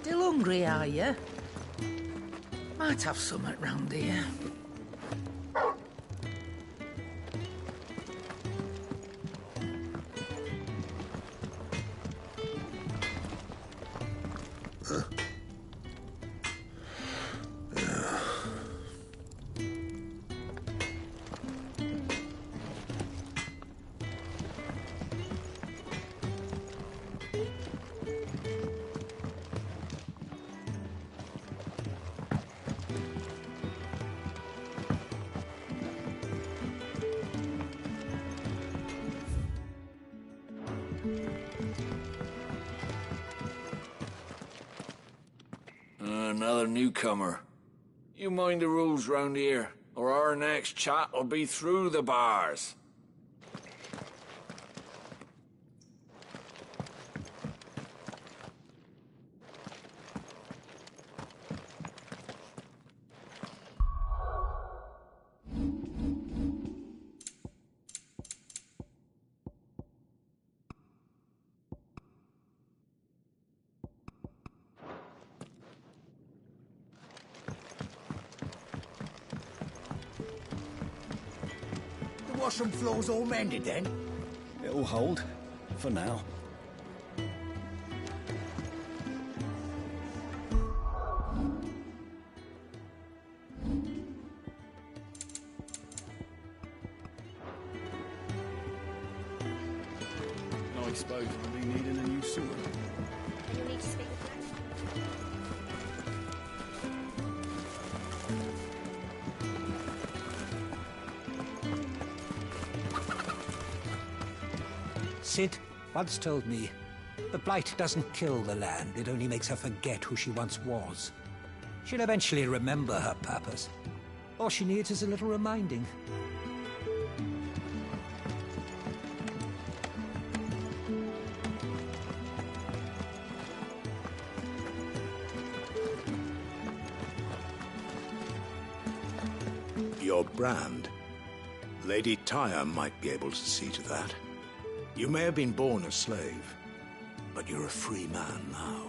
Still hungry, are you? Might have something round here. Another newcomer. You mind the rules round here, or our next chat will be through the bars. Washroom floor's all mended then? It'll hold, for now. I suppose we'll be needing a new sewer. You need to speak with them. Sid once told me, the blight doesn't kill the land, it only makes her forget who she once was. She'll eventually remember her purpose. All she needs is a little reminding. Your brand. Lady Tyre might be able to see to that. You may have been born a slave, but you're a free man now.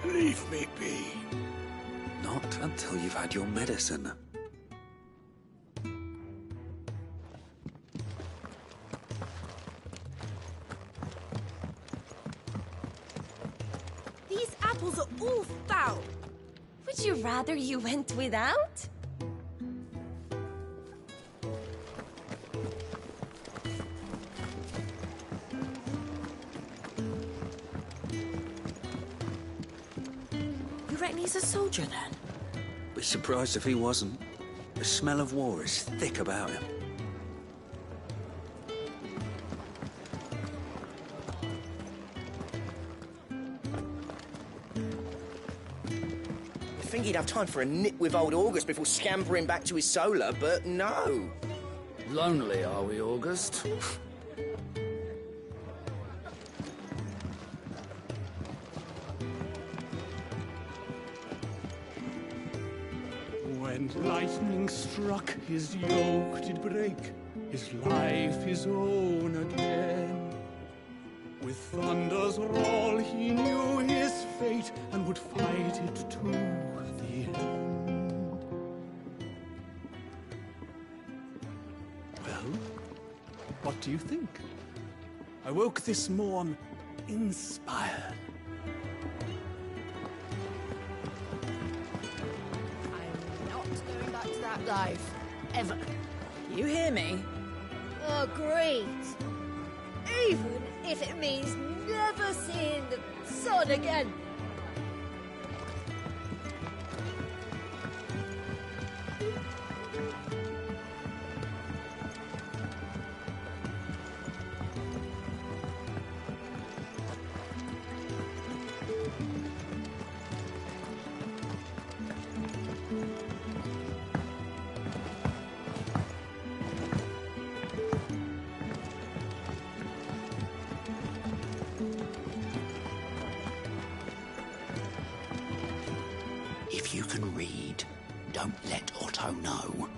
Leave me be. Not until you've had your medicine. These apples are all foul. Would you rather you went without? You reckon he's a soldier then? Be surprised if he wasn't. The smell of war is thick about him. You'd think he'd have time for a nip with old August before scampering back to his solar, but no. Lonely, are we, August? When lightning struck, his yoke did break, his life his own again. With thunder's roll he knew his fate, and would fight it to the end. Well, what do you think? I woke this morn inspired. That life. Ever. You hear me? Agreed. Even if it means never seeing the sun again. If you can read, don't let Otto know.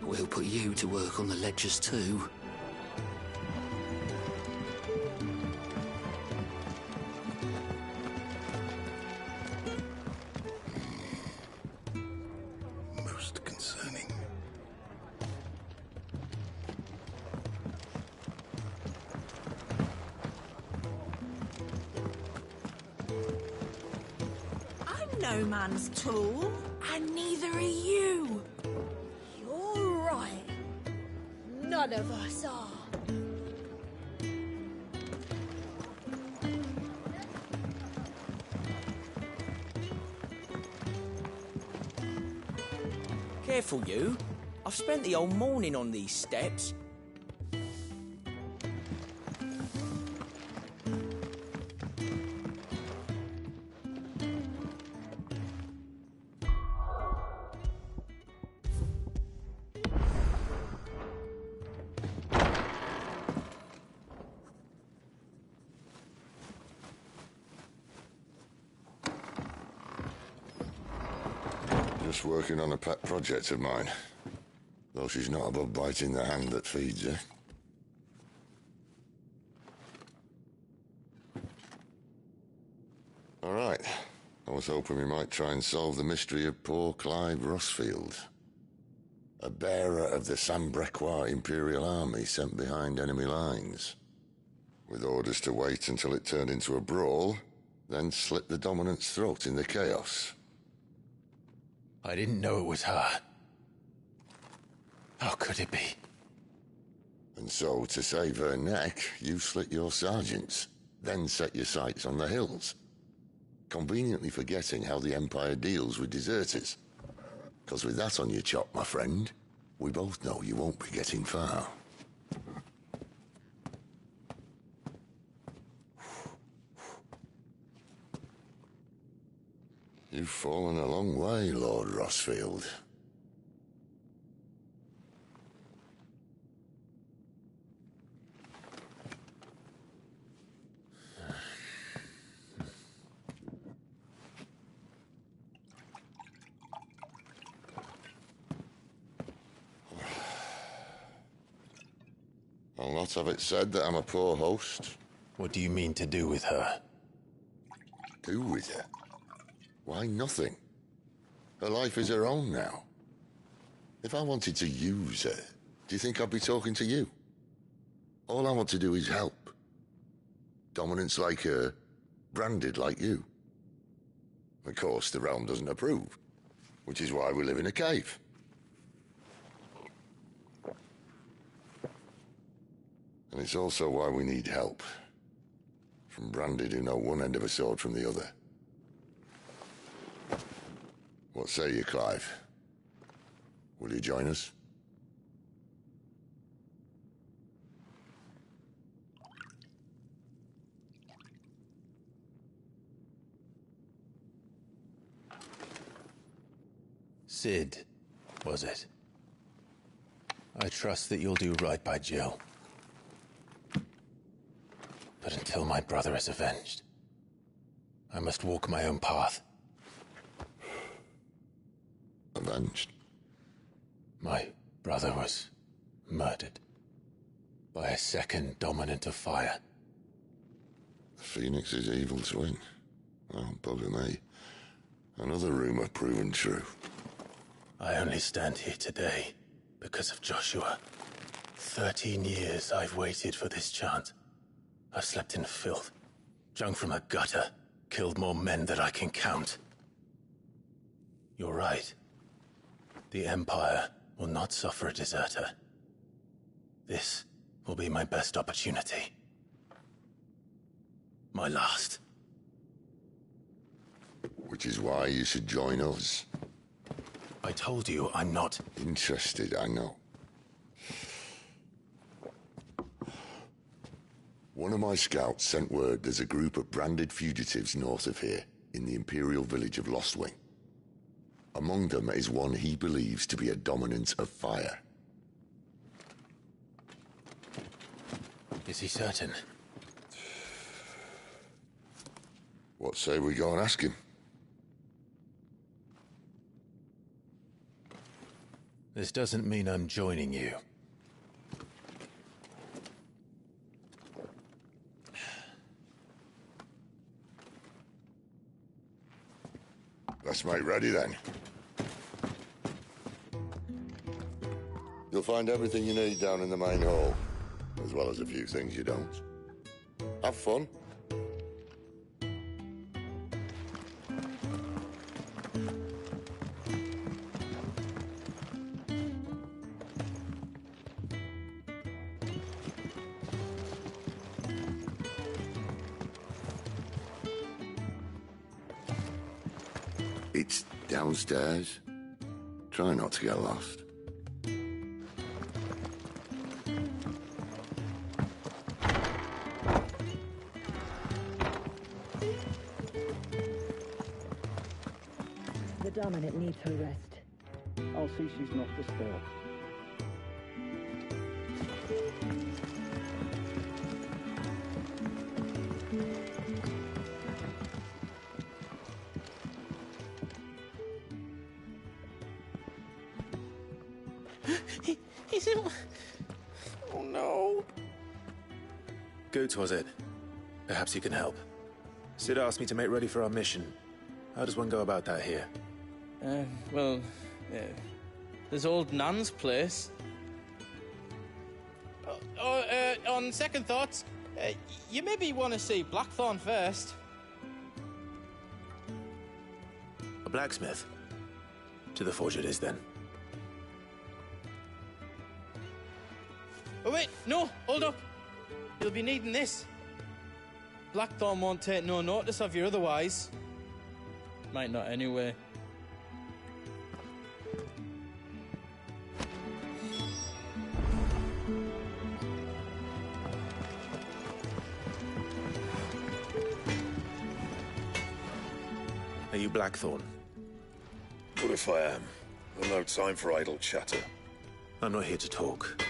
We'll put you to work on the ledgers too. no man's tool, and neither are you. You're right. None of us are. Careful, you. I've spent the whole morning on these steps. Just working on a pet project of mine. Though she's not above biting the hand that feeds her. All right. I was hoping we might try and solve the mystery of poor Clive Rossfield. A bearer of the Sambrequois Imperial Army sent behind enemy lines. With orders to wait until it turned into a brawl, then slit the dominant's throat in the chaos. I didn't know it was her. How could it be? And so, to save her neck, you slit your sergeants, then set your sights on the hills. Conveniently forgetting how the Empire deals with deserters. Because with that on your chop, my friend, we both know you won't be getting far. You've fallen a long way, Lord Rossfield. I'll not have it said that I'm a poor host. What do you mean to do with her? Do with her? Why, nothing. Her life is her own now. If I wanted to use her, do you think I'd be talking to you? All I want to do is help. Dominants like her, branded like you. Of course, the realm doesn't approve, which is why we live in a cave. And it's also why we need help. From branded who know one end of a sword from the other. What say you, Clive? Will you join us? Sid, was it? I trust that you'll do right by Jill. But until my brother is avenged, I must walk my own path. Avenged? My brother was murdered by a second dominant of fire. The Phoenix's evil twin. Oh, bugger me. Another rumor proven true. I only stand here today because of Joshua. 13 years I've waited for this chance. I've slept in filth, drunk from a gutter, killed more men than I can count. You're right. The Empire will not suffer a deserter. This will be my best opportunity. My last. Which is why you should join us. I told you I'm not interested, I know. One of my scouts sent word there's a group of branded fugitives north of here, in the Imperial village of Lostwing. Among them is one he believes to be a dominant of fire. Is he certain? What say we go and ask him? This doesn't mean I'm joining you. Let's make ready then. You'll find everything you need down in the main hall, as well as a few things you don't. Have fun. It's downstairs. Try not to get lost. The Dominant needs her rest. I'll see she's not disturbed. He's in... Oh, no. Goots, was it? Perhaps you can help. Sid asked me to make ready for our mission. How does one go about that here? Well, there's old Nan's place. On second thoughts, you maybe want to see Blackthorn first. A blacksmith? To the forge it is, then. Oh, wait, no, hold up. You'll be needing this. Blackthorn won't take no notice of you otherwise. Might not anyway. Are you Blackthorn? What if I am? I've no time for idle chatter. I'm not here to talk.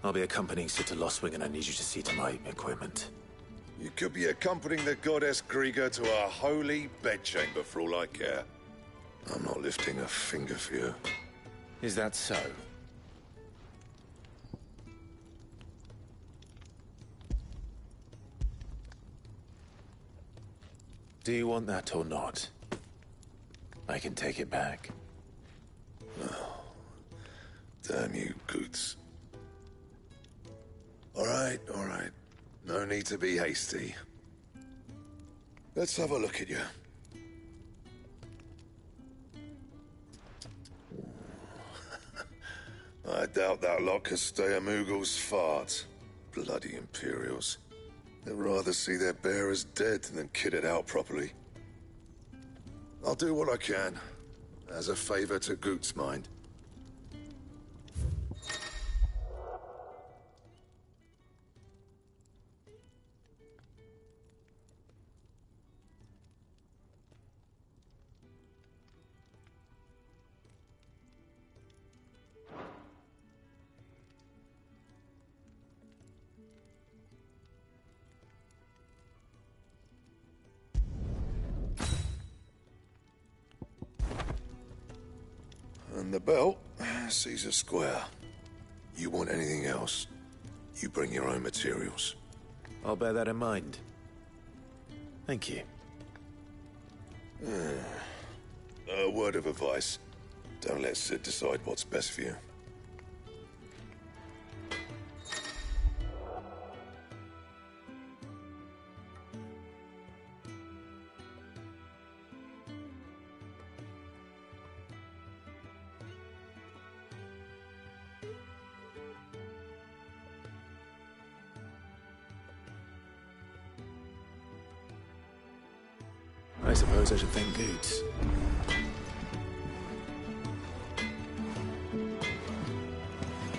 I'll be accompanying Sid to Lostwing, and I need you to see to my equipment. You could be accompanying the goddess Krieger to our holy bedchamber for all I care. I'm not lifting a finger for you. Is that so? Do you want that or not? I can take it back. Oh, damn you, Goots. All right. No need to be hasty. Let's have a look at you. I doubt that lot could stay a Moogle's fart. Bloody Imperials. They'd rather see their bearers dead than kitted out properly. I'll do what I can, as a favor to Goots' mind. And the belt sees a square. You want anything else, you bring your own materials. I'll bear that in mind. Thank you. A word of advice. Don't let Sid decide what's best for you. I suppose I should thank Goots.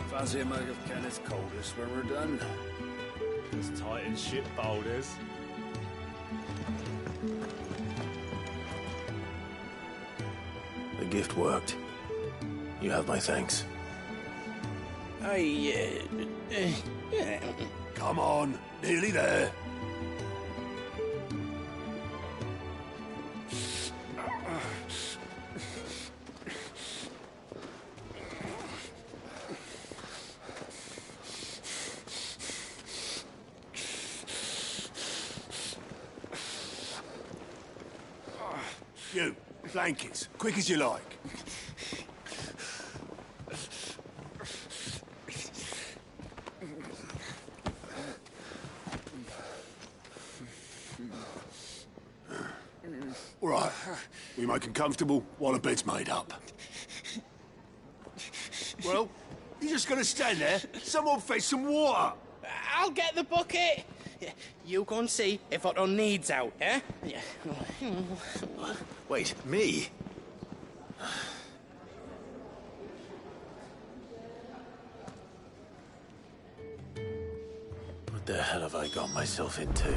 Fancy a mug of Kenneth Coldest when we're done. As tight as ship boulders. The gift worked. You have my thanks. Come on, nearly there. You, blankets, quick as you like. All right, we make them comfortable while the bed's made up. Well, you just gonna stand there? Someone fetch some water. I'll get the bucket. You go and see if Otto needs out, eh? Wait, me? What the hell have I got myself into?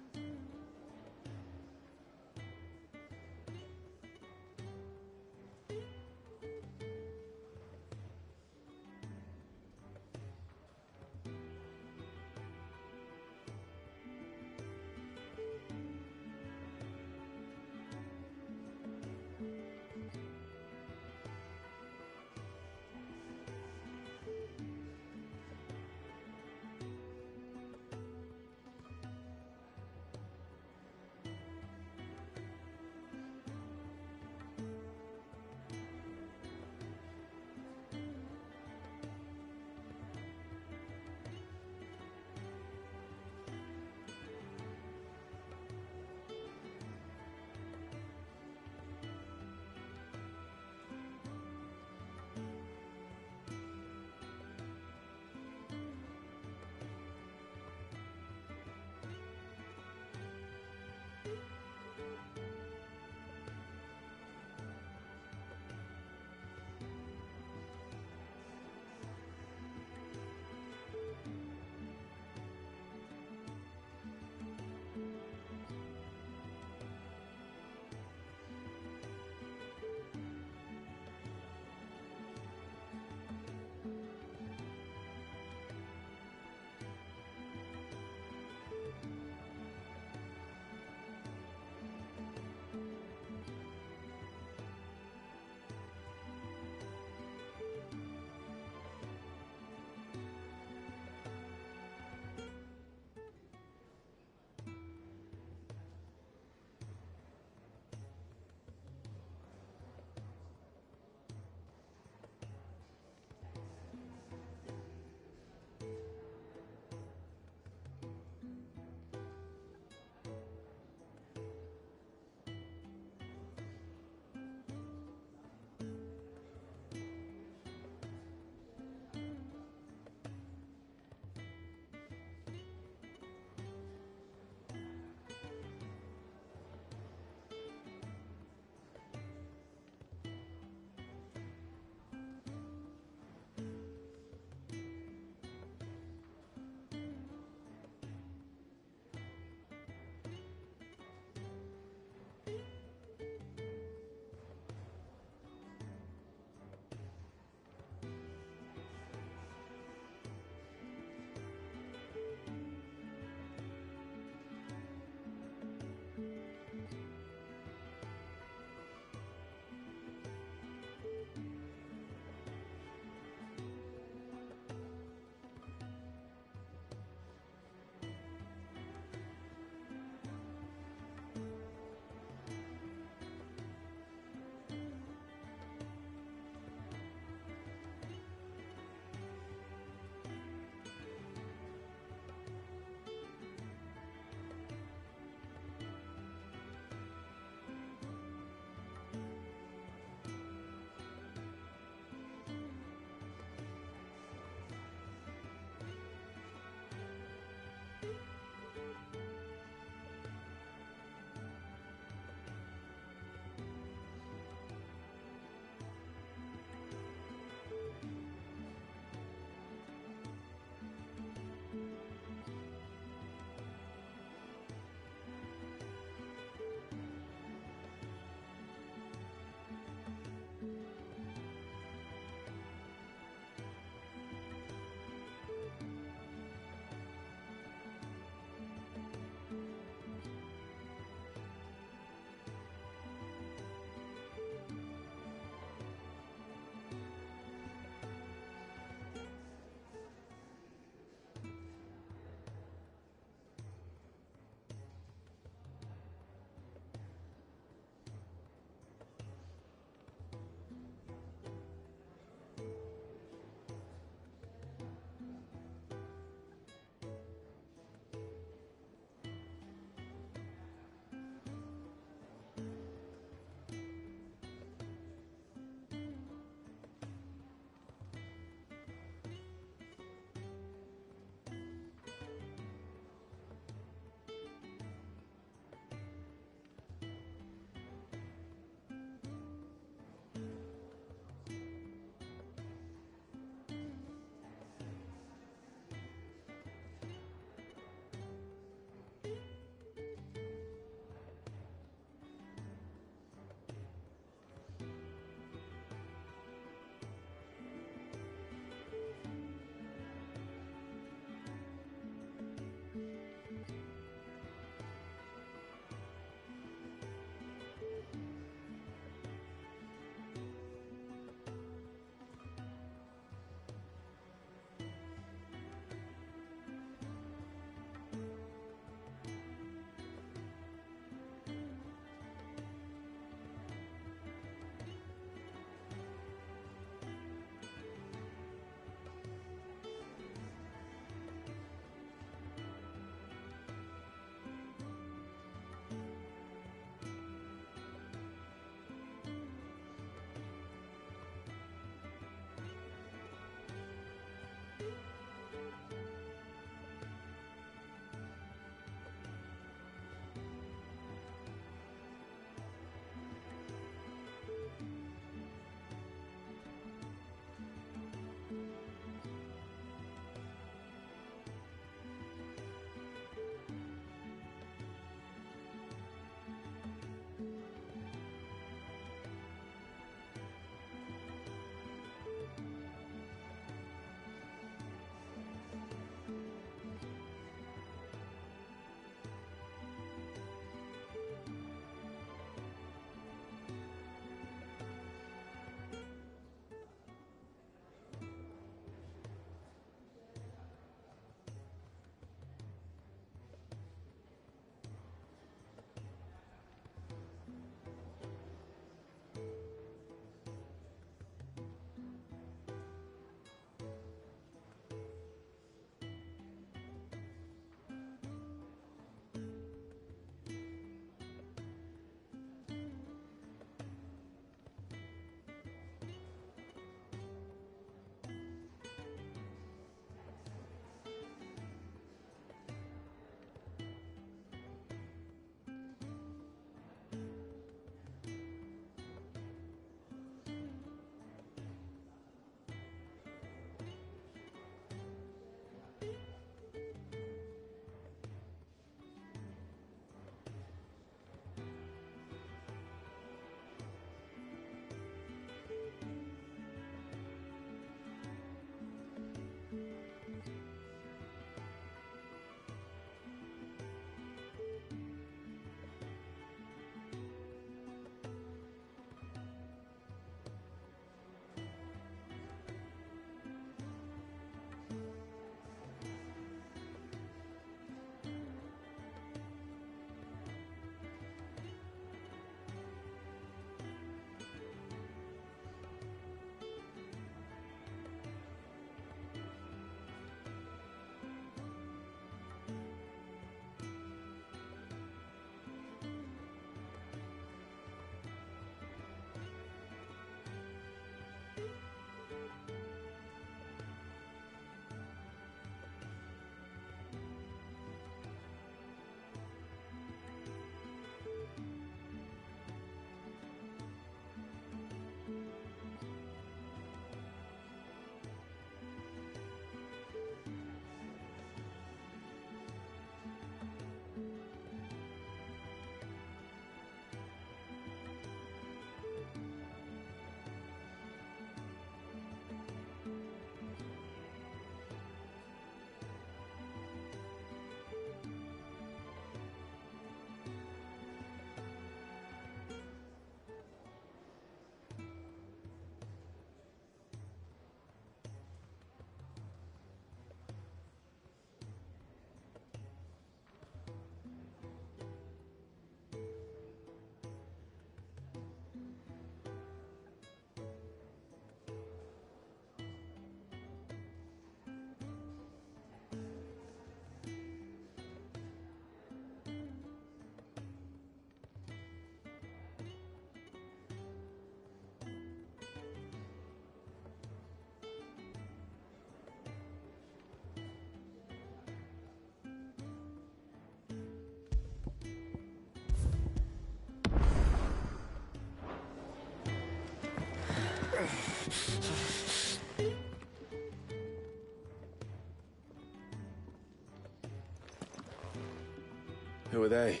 Who are they?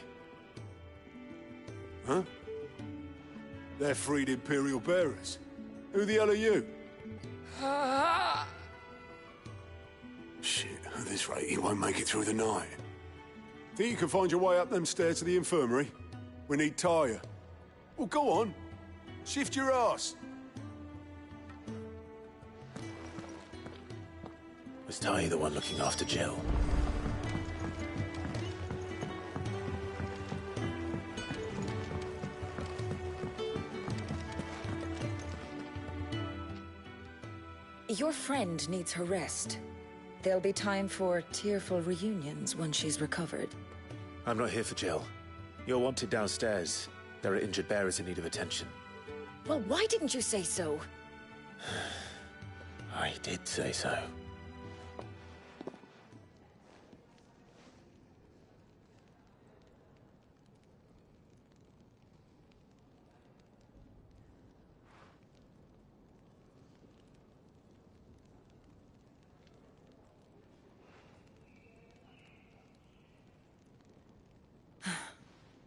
Huh? They're freed Imperial bearers. Who the hell are you? Shit, at this rate, he won't make it through the night. Think you can find your way up them stairs to the infirmary? We need Tyre. Well, go on. Shift your ass. Was Ty the one looking after Jill? Your friend needs her rest. There'll be time for tearful reunions once she's recovered. I'm not here for Jill. You're wanted downstairs. There are injured bearers in need of attention. Well, why didn't you say so? I did say so.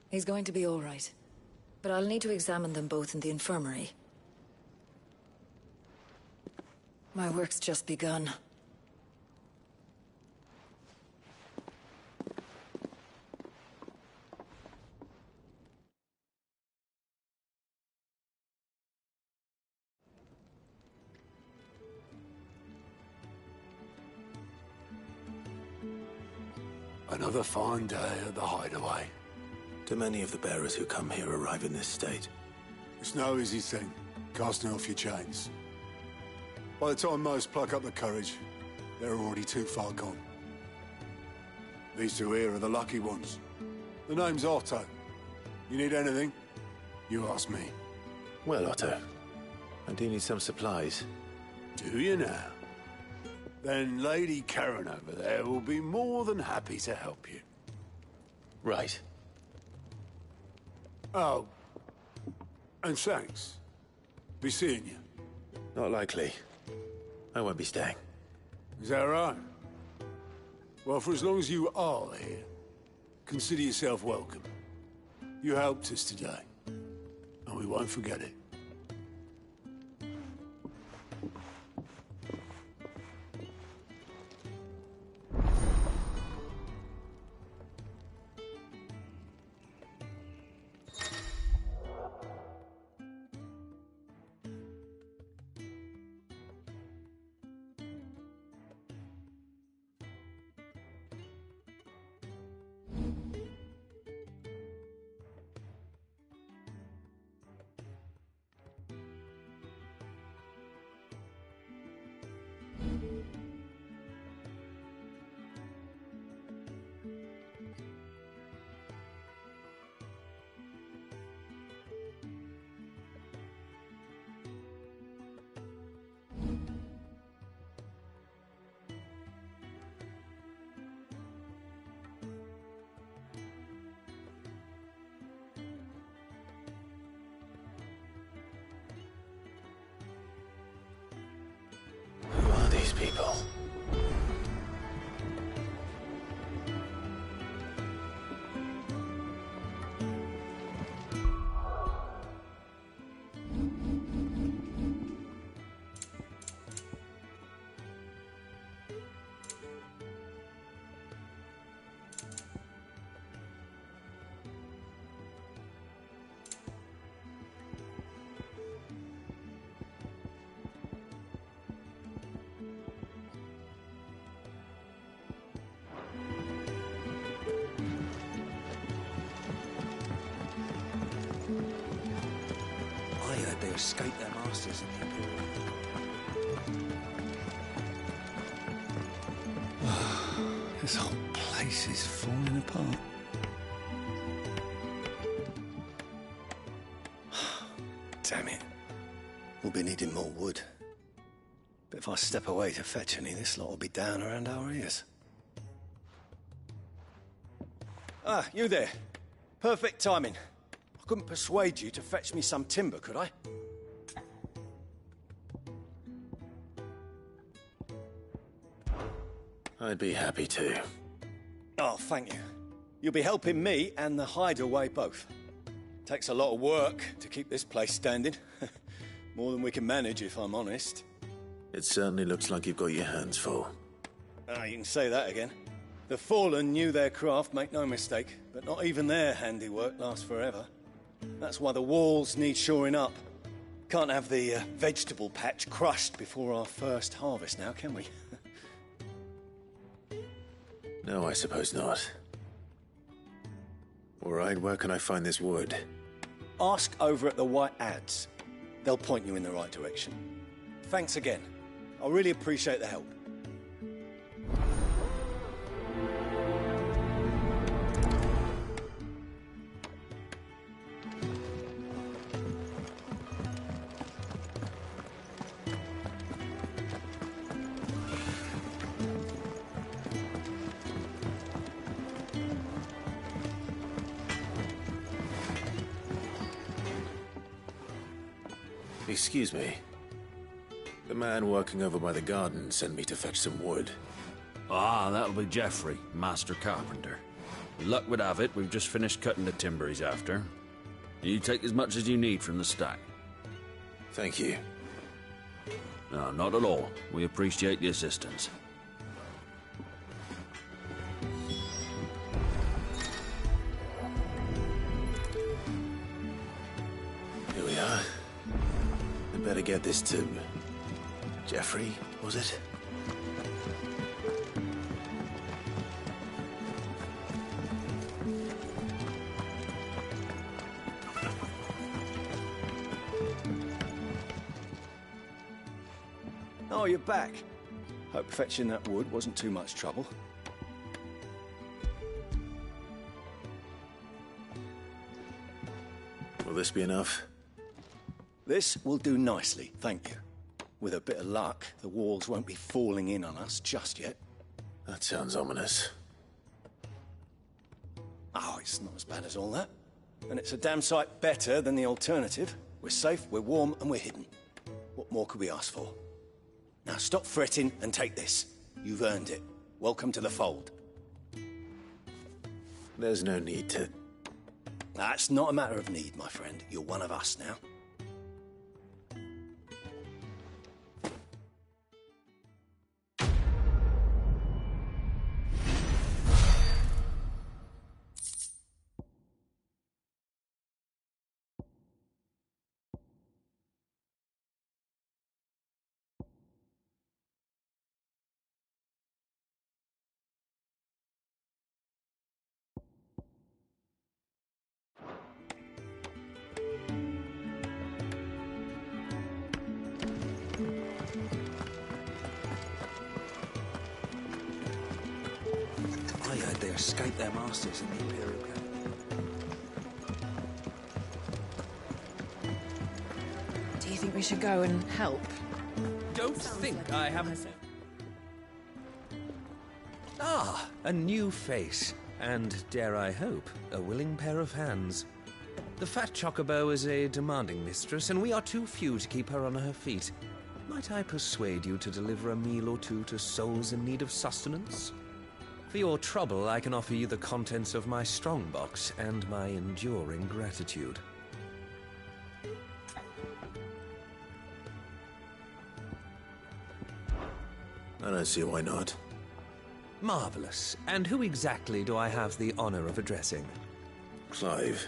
He's going to be all right. But I'll need to examine them both in the infirmary. My work's just begun. Another fine day at the hideaway. Do many of the bearers who come here arrive in this state? It's no easy thing, casting off your chains. By the time most pluck up the courage, they're already too far gone. These two here are the lucky ones. The name's Otto. You need anything? You ask me. Well, Otto, I do need some supplies. Do you now? Then Lady Karen over there will be more than happy to help you. Right. Oh. And thanks. Be seeing you. Not likely. I won't be staying. Is that right? Well, for as long as you are here, consider yourself welcome. You helped us today, and we won't forget it. Who are these people? I heard they escaped their masters in the Imperial. This whole place is falling apart. Damn it. We'll be needing more wood. But if I step away to fetch any, this lot will be down around our ears. Ah, you there. Perfect timing. I couldn't persuade you to fetch me some timber, could I? I'd be happy to. Oh, thank you. You'll be helping me and the hideaway both. Takes a lot of work to keep this place standing. More than we can manage, if I'm honest. It certainly looks like you've got your hands full. Ah, you can say that again. The Fallen knew their craft, make no mistake, but not even their handiwork lasts forever. That's why the walls need shoring up. Can't have the vegetable patch crushed before our first harvest now, can we? No, I suppose not. All right, where can I find this wood? Ask over at the White Ads. They'll point you in the right direction. Thanks again. I really appreciate the help. Excuse me. The man working over by the garden sent me to fetch some wood. Ah, that'll be Geoffrey, master carpenter. Luck would have it, we've just finished cutting the timber he's after. You take as much as you need from the stack. Thank you. No, not at all. We appreciate the assistance. Here we are. I better get this to... Geoffrey, was it? Oh, you're back. Hope fetching that wood wasn't too much trouble. Will this be enough? This will do nicely, thank you. With a bit of luck, the walls won't be falling in on us just yet. That sounds ominous. Oh, it's not as bad as all that. And it's a damn sight better than the alternative. We're safe, we're warm, and we're hidden. What more could we ask for? Now stop fretting and take this. You've earned it. Welcome to the fold. There's no need to... That's not a matter of need, my friend. You're one of us now. I heard they escaped their masters in the Imperial camp. Do you think we should go and help? Don't think I haven't... Ah, a new face. And, dare I hope, a willing pair of hands. The fat chocobo is a demanding mistress, and we are too few to keep her on her feet. Might I persuade you to deliver a meal or two to souls in need of sustenance? For your trouble, I can offer you the contents of my strongbox and my enduring gratitude. I don't see why not. Marvelous. And who exactly do I have the honor of addressing? Clive.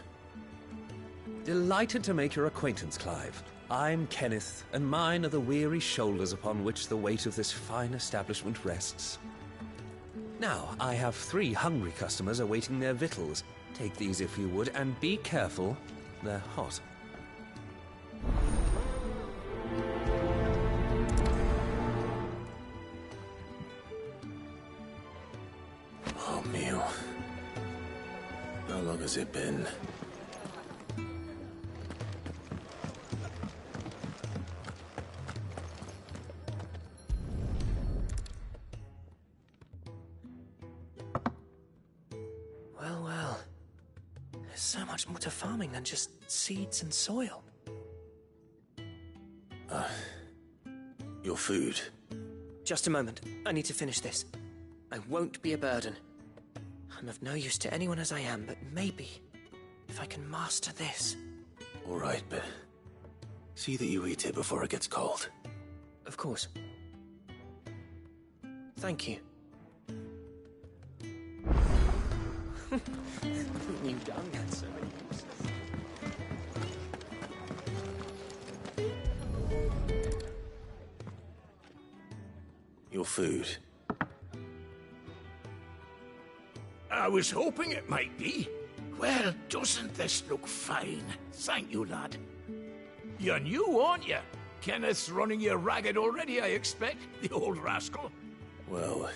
Delighted to make your acquaintance, Clive. I'm Kenneth, and mine are the weary shoulders upon which the weight of this fine establishment rests. Now, I have 3 hungry customers awaiting their victuals. Take these if you would, and be careful, they're hot. Oh, meal. How long has it been? Well. There's so much more to farming than just seeds and soil. Your food. Just a moment. I need to finish this. I won't be a burden. I'm of no use to anyone as I am, but maybe if I can master this. All right, but see that you eat it before it gets cold. Of course. Thank you. You've done that so many times. Your food. I was hoping it might be. Well, doesn't this look fine? Thank you, lad. You're new, aren't you? Kenneth's running you ragged already, I expect, the old rascal. Well,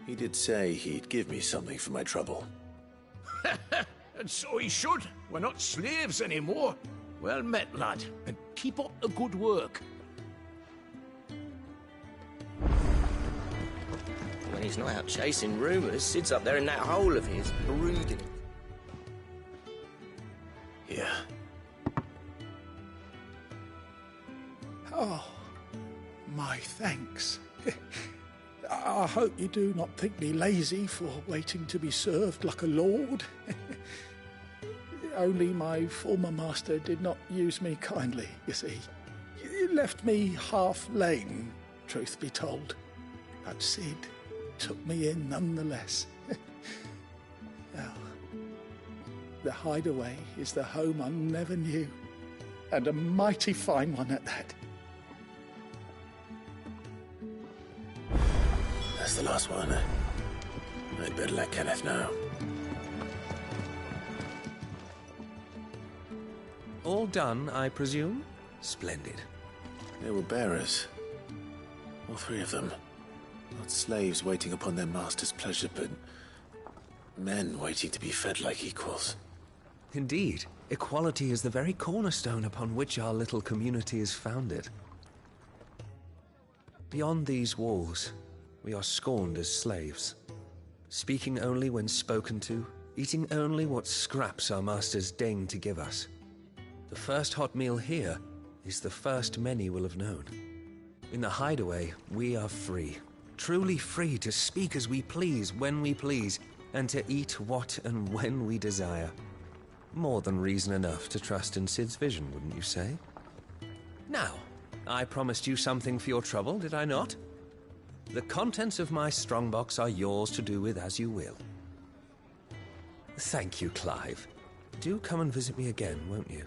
he did say he'd give me something for my trouble. And so he should. We're not slaves anymore. Well met, lad, and keep up the good work. When he's not out chasing rumours, Sid's up there in that hole of his, brooding. Yeah. Oh, my thanks. I hope you do not think me lazy for waiting to be served like a lord. Only my former master did not use me kindly, you see. You left me half lame, truth be told. But Sid took me in nonetheless. Well, the hideaway is the home I never knew, and a mighty fine one at that. That's the last one. I'd better let Kenneth know. All done, I presume? Splendid. They were bearers. All three of them. Not slaves waiting upon their master's pleasure, but men waiting to be fed like equals. Indeed. Equality is the very cornerstone upon which our little community is founded. Beyond these walls, we are scorned as slaves, speaking only when spoken to, eating only what scraps our masters deign to give us. The first hot meal here is the first many will have known. In the hideaway, we are free, truly free to speak as we please, when we please, and to eat what and when we desire. More than reason enough to trust in Sid's vision, wouldn't you say? Now, I promised you something for your trouble, did I not? The contents of my strongbox are yours to do with as you will. Thank you, Clive. Do come and visit me again, won't you?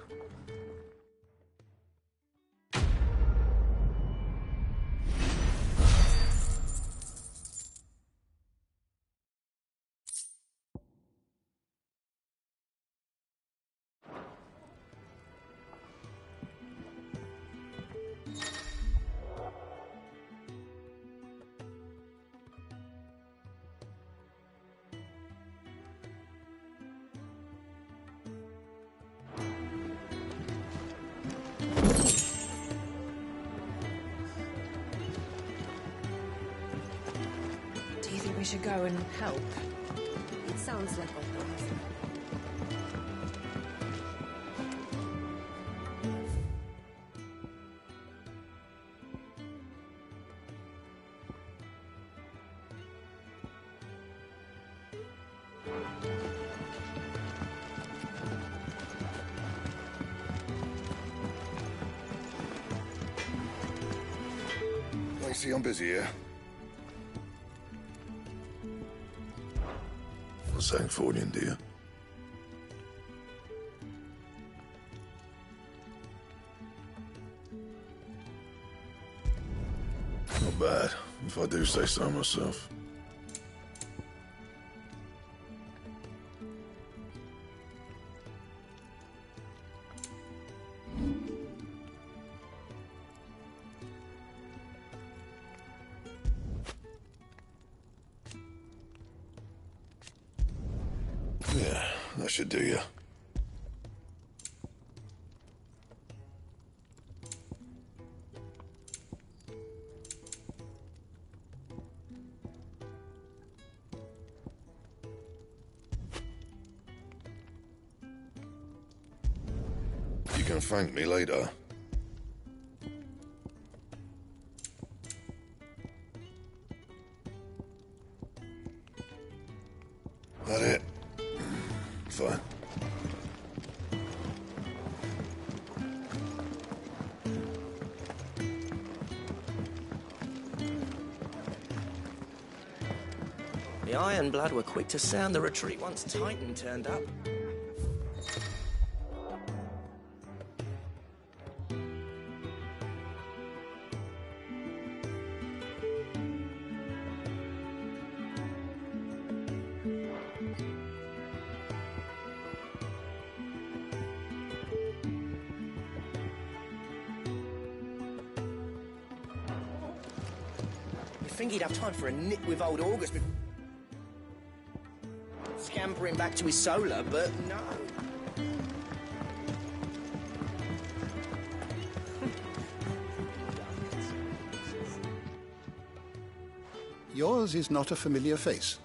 Do you think we should go and help? It sounds like a wise. I see I'm busy here. What's that for you, dear? Not bad, if I do say so myself. Yeah, that should do you. You can thank me later. That it? Fine. The Ironblood were quick to sound the retreat once Titan turned up. You'd think he'd have time for a nip with old August before scampering back to his solar, but no. Yours is not a familiar face.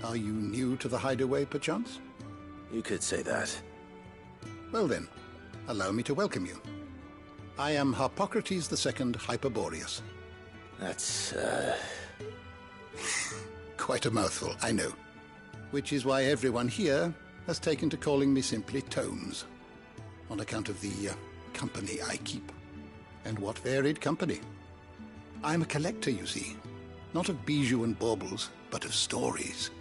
Are you new to the hideaway, perchance? You could say that. Well then, allow me to welcome you. I am Harpocrates II Hyperboreus. That's, Quite a mouthful, I know. Which is why everyone here has taken to calling me simply Tomes, on account of the company I keep. And what varied company. I'm a collector, you see. Not of bijou and baubles, but of stories.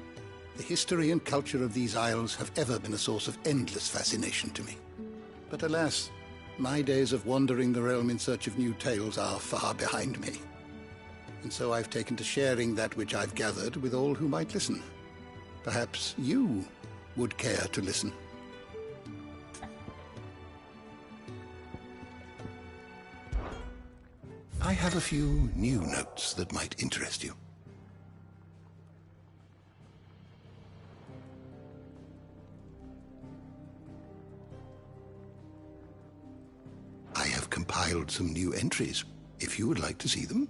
The history and culture of these isles have ever been a source of endless fascination to me. But alas, my days of wandering the realm in search of new tales are far behind me. And so I've taken to sharing that which I've gathered with all who might listen. Perhaps you would care to listen. I have a few new notes that might interest you. I have compiled some new entries, if you would like to see them.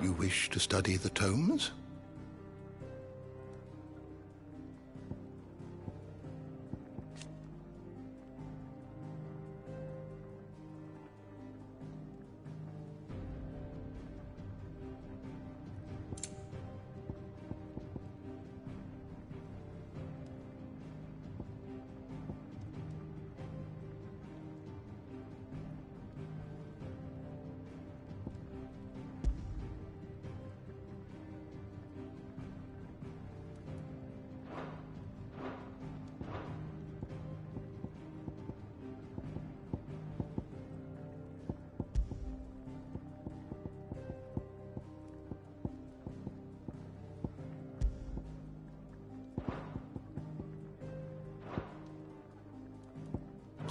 You wish to study the tomes?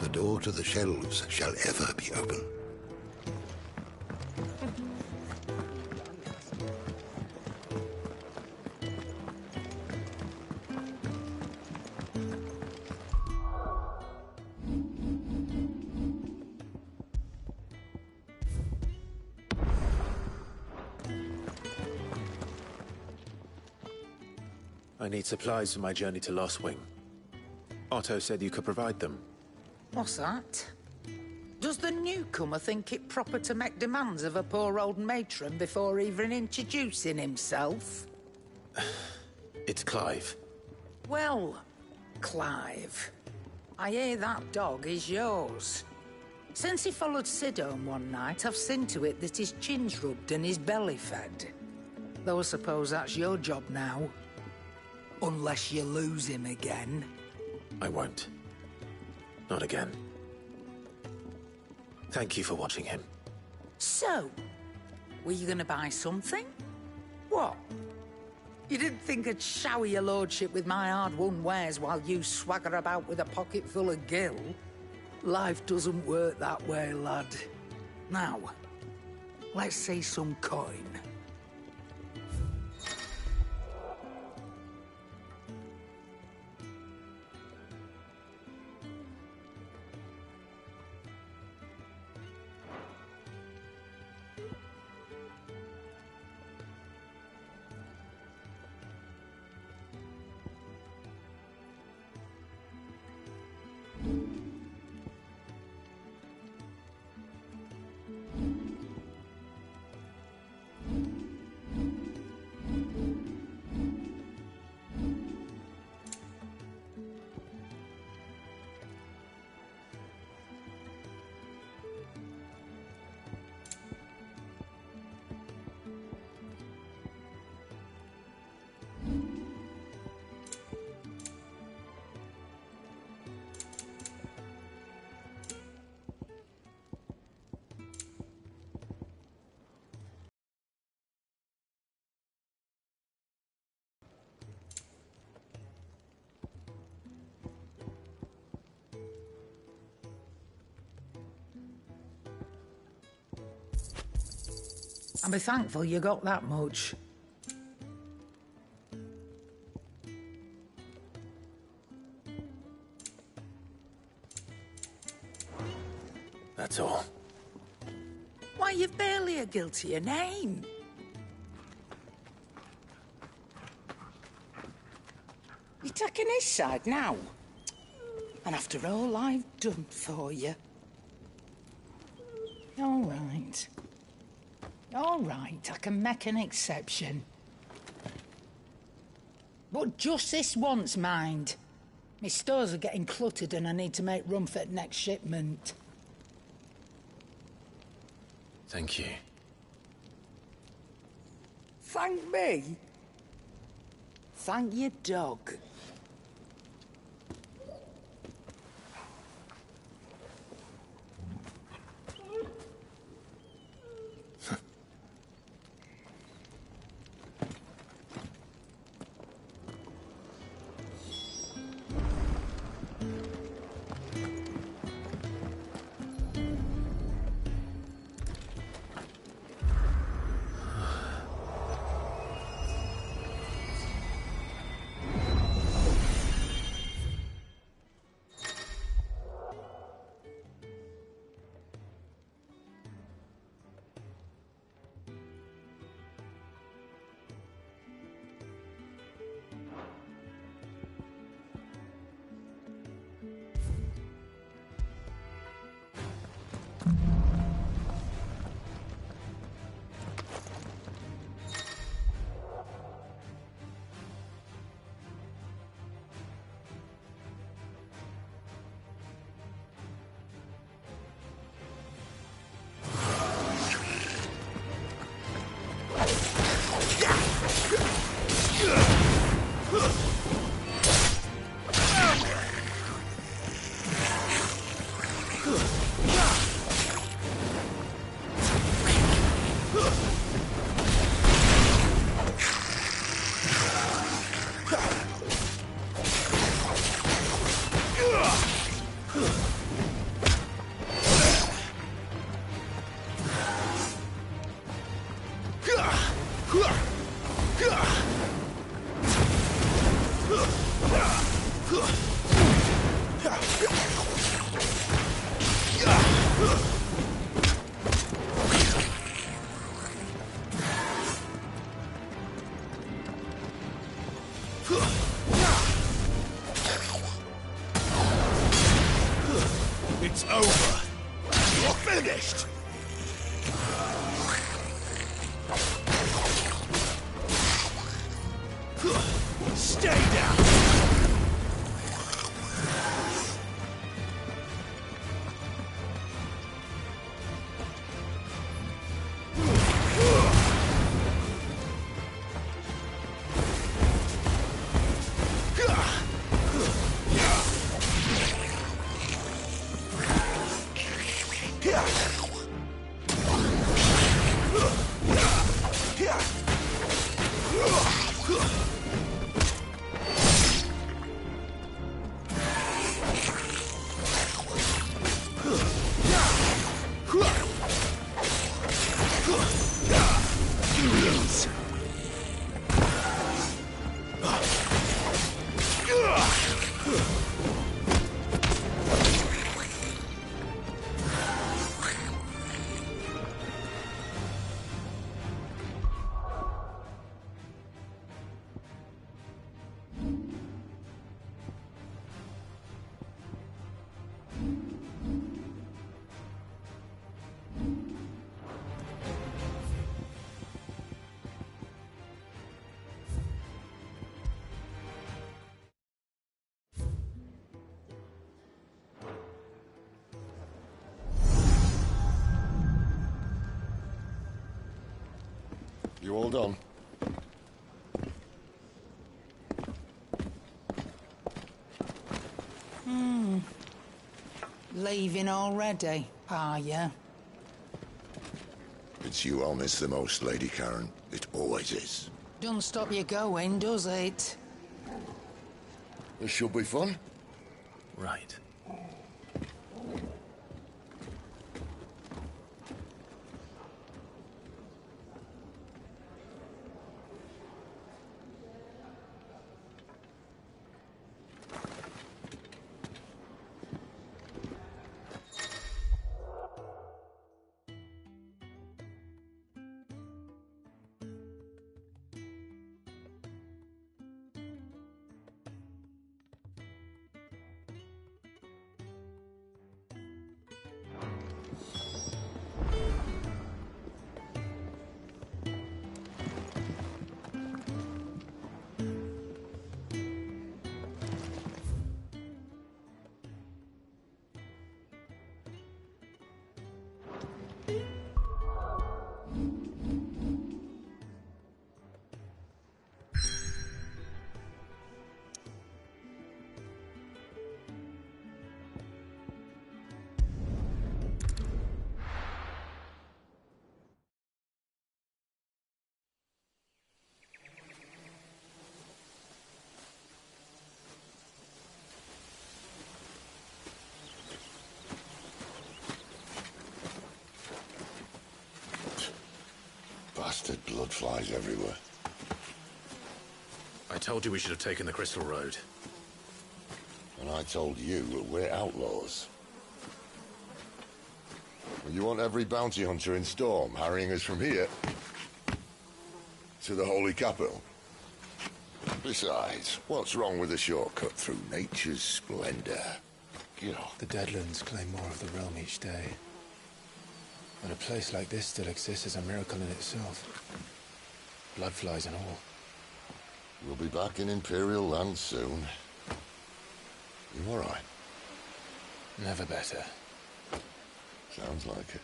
The door to the shelves shall ever be open. I need supplies for my journey to Lost Wing. Otto said you could provide them. What's that? Does the newcomer think it proper to make demands of a poor old matron before even introducing himself? It's Clive. Well, Clive, I hear that dog is yours. Since he followed Sid home one night, I've seen to it that his chin's rubbed and his belly fed. Though I suppose that's your job now. Unless you lose him again. I won't. Not again. Thank you for watching him. So, were you gonna buy something? What? You didn't think I'd shower your lordship with my hard-won wares while you swagger about with a pocket full of gil? Life doesn't work that way, lad. Now, let's see some coin. I'll be thankful you got that much. That's all. Why, you've barely a guiltier name. You're taking his side now? And after all I've done for you. All right. All right, I can make an exception. But just this once, mind. My stores are getting cluttered and I need to make room for the next shipment. Thank you. Thank me? Thank your dog. It's over. You're finished. Stay down. You all done? Leaving already, are ya? It's you I'll miss the most, Lady Karen. It always is. Don't stop you going, does it? This should be fun. Right. Bastard blood flies everywhere. I told you we should have taken the Crystal Road. And I told you that we're outlaws. You want every bounty hunter in Storm harrying us from here to the Holy Capital? Besides, what's wrong with a shortcut through nature's splendor? Get off. The Deadlands claim more of the realm each day. But a place like this still exists is a miracle in itself. Bloodflies and all. We'll be back in Imperial land soon. You all right? Never better. Sounds like it.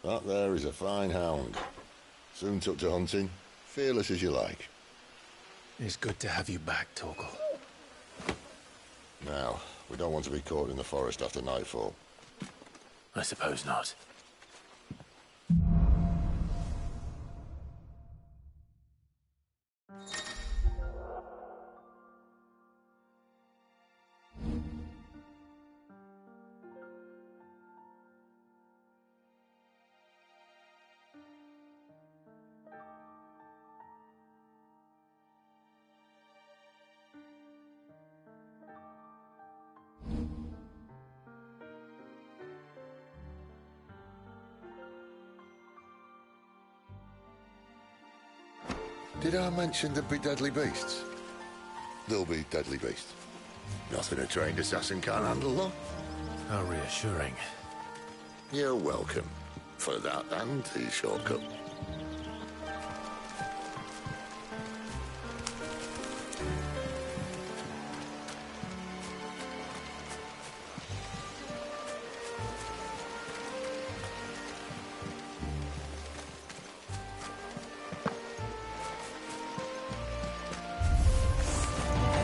That there is a fine hound. Soon took to hunting. Fearless as you like. It's good to have you back, Torgal. Now, we don't want to be caught in the forest after nightfall. I suppose not. Did I mention there'd be deadly beasts? There'll be deadly beasts. Nothing a trained assassin can't handle, though. How reassuring. You're welcome. For that and the shortcut.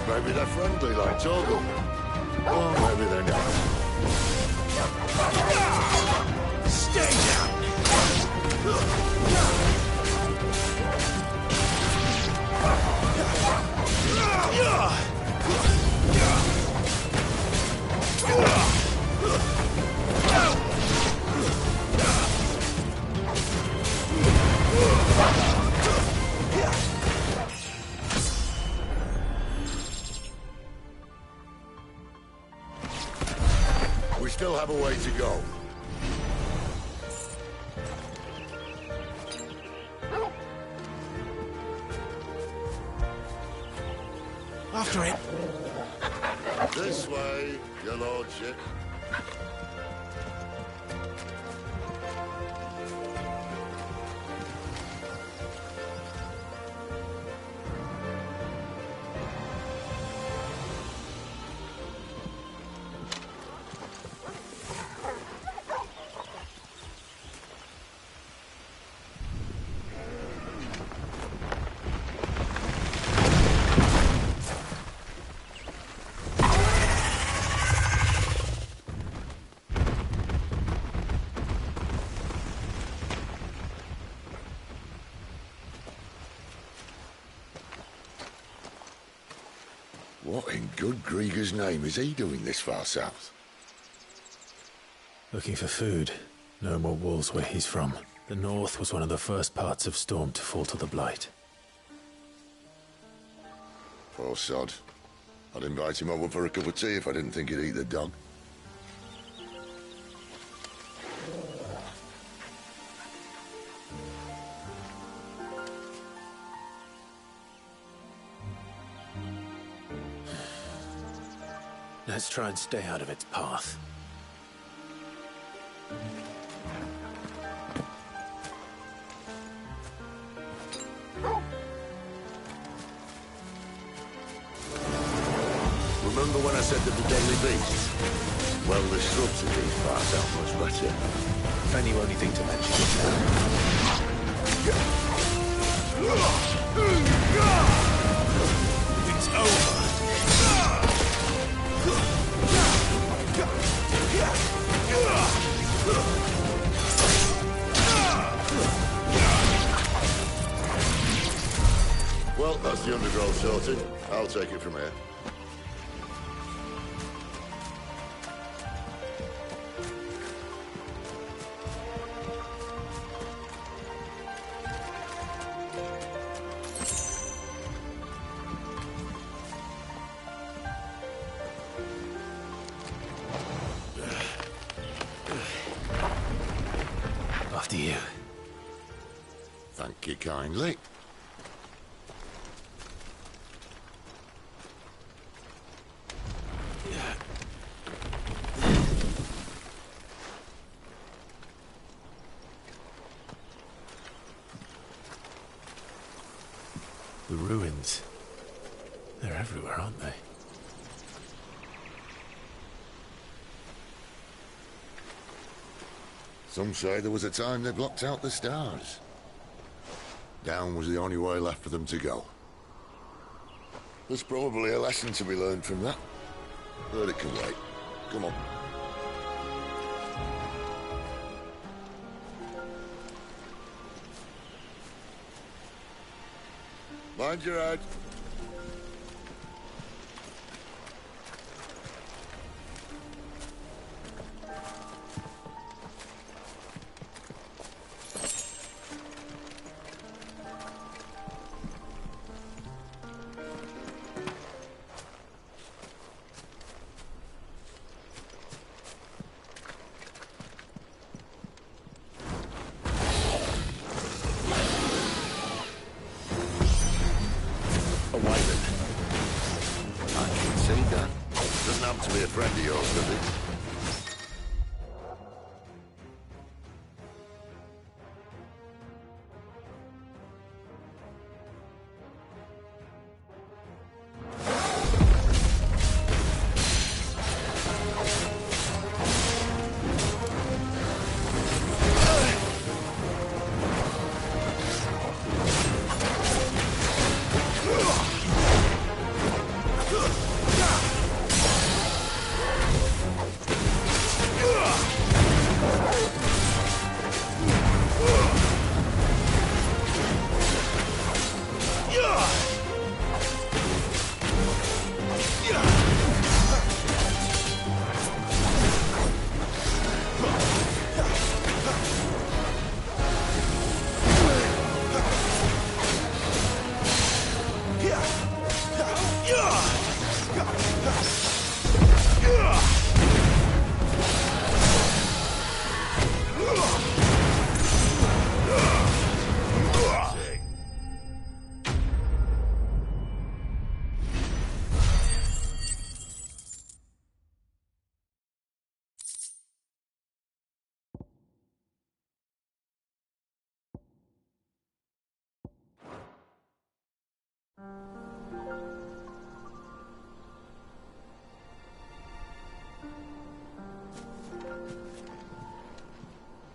Maybe they're friendly like Torgal. Or maybe they're not. Stay down! We still have a way to go. After it. This way, your lordship. What in good Grieger's name is he doing this far south? Looking for food. No more wolves where he's from. The north was one of the first parts of Storm to fall to the Blight. Poor sod. I'd invite him over for a cup of tea if I didn't think he'd eat the dog. Let's try and stay out of its path. Remember when I said that the deadly beasts? Well, the shrubs in these parts out much better. And you only think to mention it now. It's over. Well, that's the undergrowth sorted. I'll take it from here. you. Thank you kindly. The ruins. They're everywhere, aren't they? Some say there was a time they blocked out the stars. Down was the only way left for them to go. There's probably a lesson to be learned from that. But it can wait. Come on. Mind your head. To be a friend of yours, does it?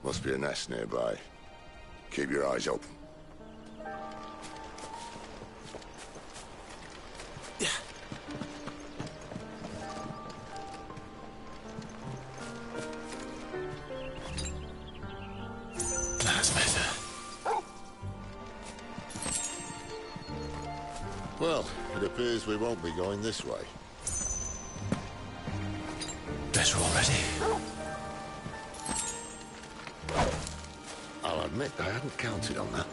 Must be a nest nearby. Keep your eyes open. That's better. Well, it appears we won't be going this way. Better already. I'll admit I hadn't counted on that.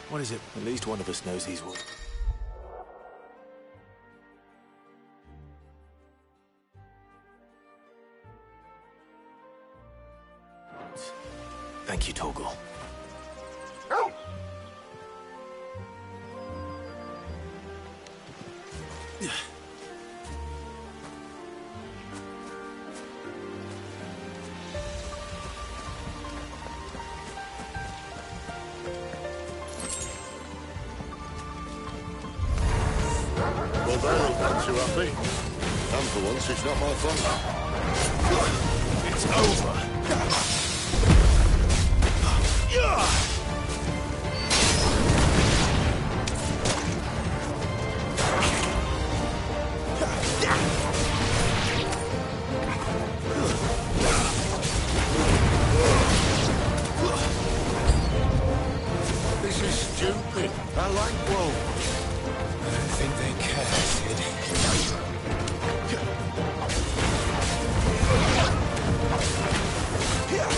What is it? At least one of us knows he's what. Thank you, Torgal. Well, they look not too happy. And for once, it's not my fault. It's over. This is stupid. I like wolves. I don't think they care, Sid. Yeah.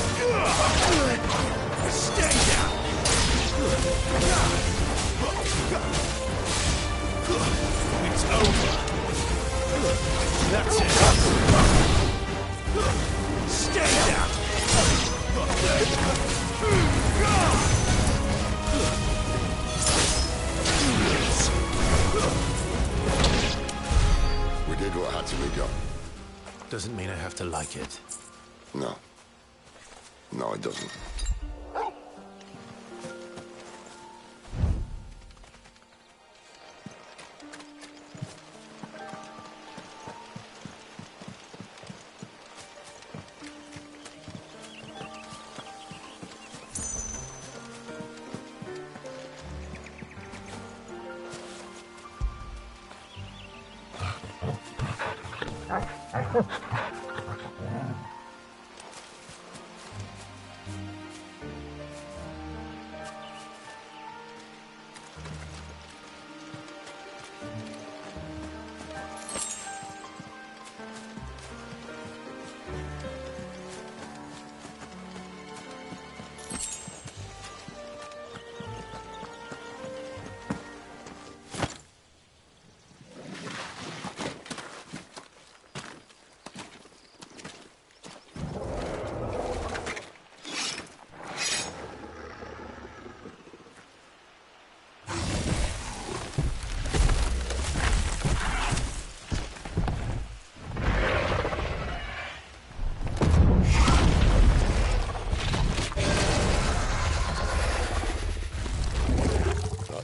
doesn't mean I have to like it. No. No, it doesn't.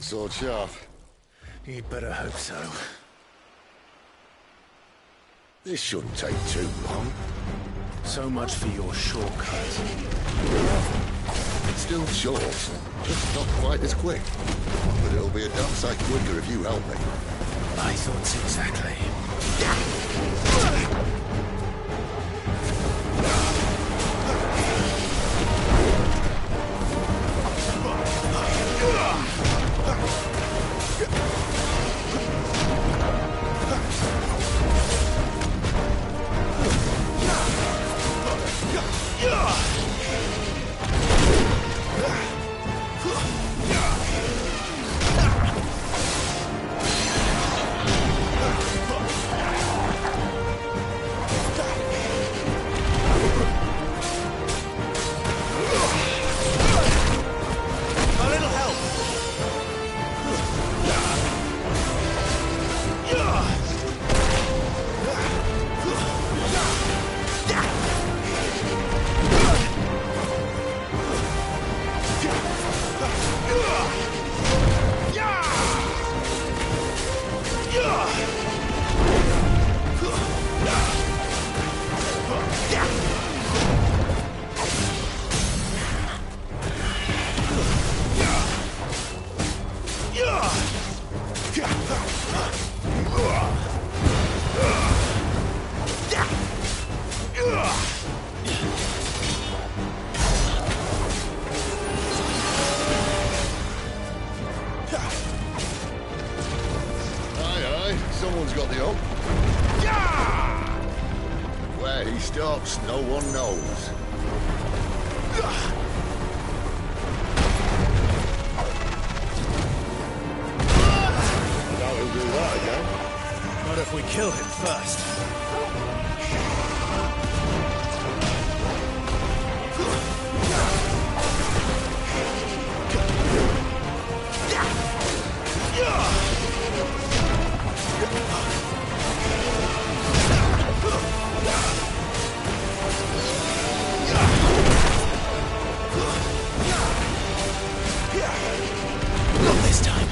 Sword sharp. You'd better hope so. This shouldn't take too long. So much for your shortcut. It's still short, just not quite as quick. But it'll be a damn sight quicker if you help me. I thought so exactly. Someone's got the up. Where he stops, no one knows. I doubt he'll do that again. What if we kill him first? Not this time.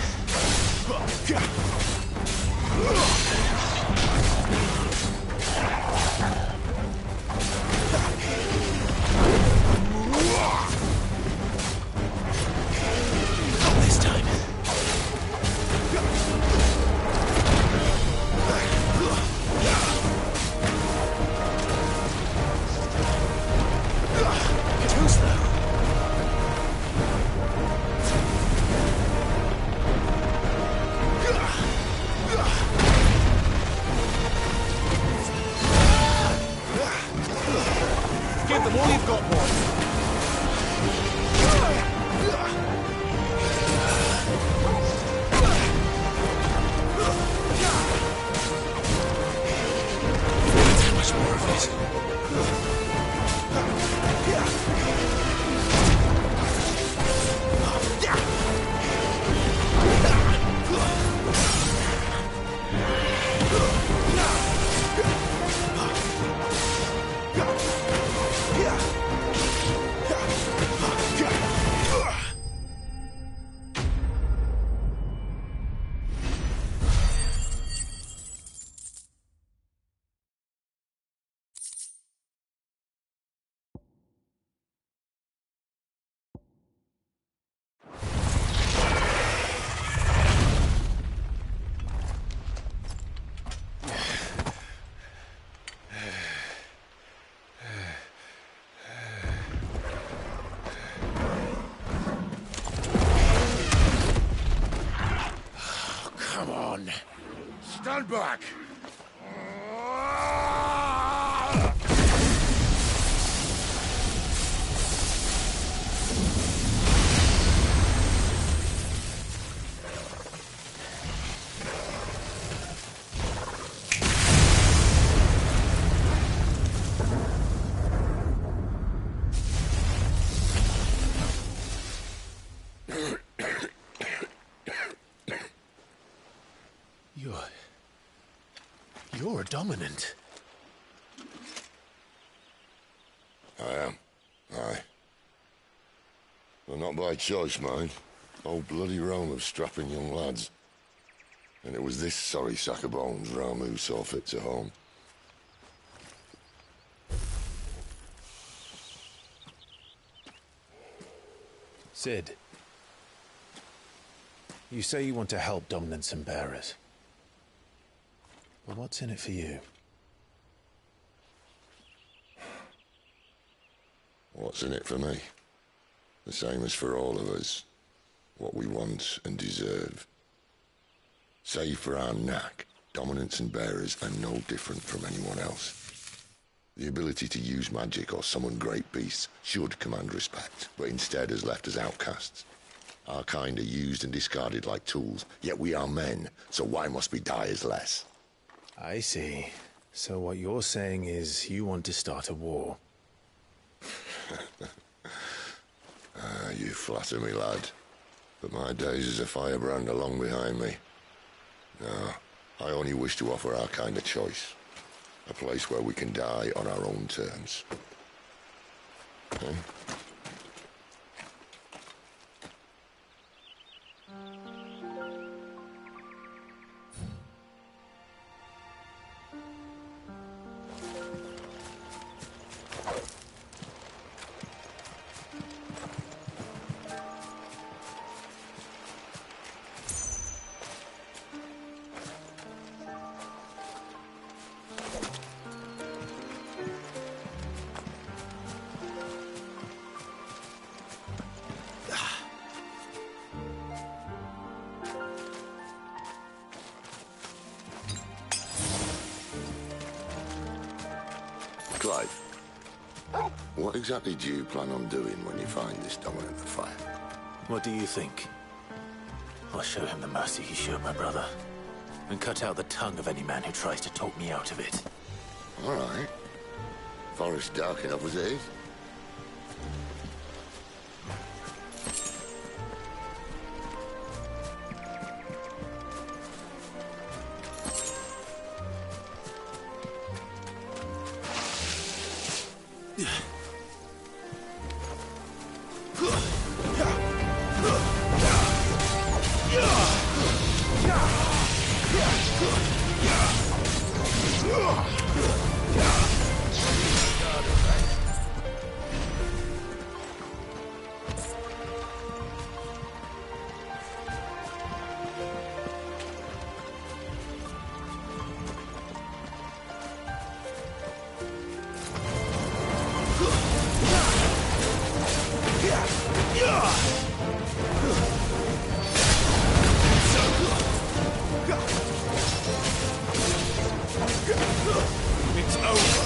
Stand back! You're dominant. I am. Aye. Well, not by choice, mind. Old bloody Rome of strapping young lads. And it was this sorry sack of bones Ramu saw fit to home. Sid, you say you want to help dominants and bearers. Well, what's in it for you? What's in it for me? The same as for all of us. What we want and deserve. Save for our knack, dominants and bearers are no different from anyone else. The ability to use magic or summon great beasts should command respect, but instead has left us outcasts. Our kind are used and discarded like tools, yet we are men, so why must we die as less? I see. So what you're saying is you want to start a war. You flatter me, lad. But my days as a firebrand are long behind me. No, I only wish to offer our kind a choice. A place where we can die on our own terms. Okay? Clive, what exactly do you plan on doing when you find this dominant of fire? What do you think? I'll show him the mercy he showed my brother, and cut out the tongue of any man who tries to talk me out of it. All right. Forest dark enough as it is. It's over.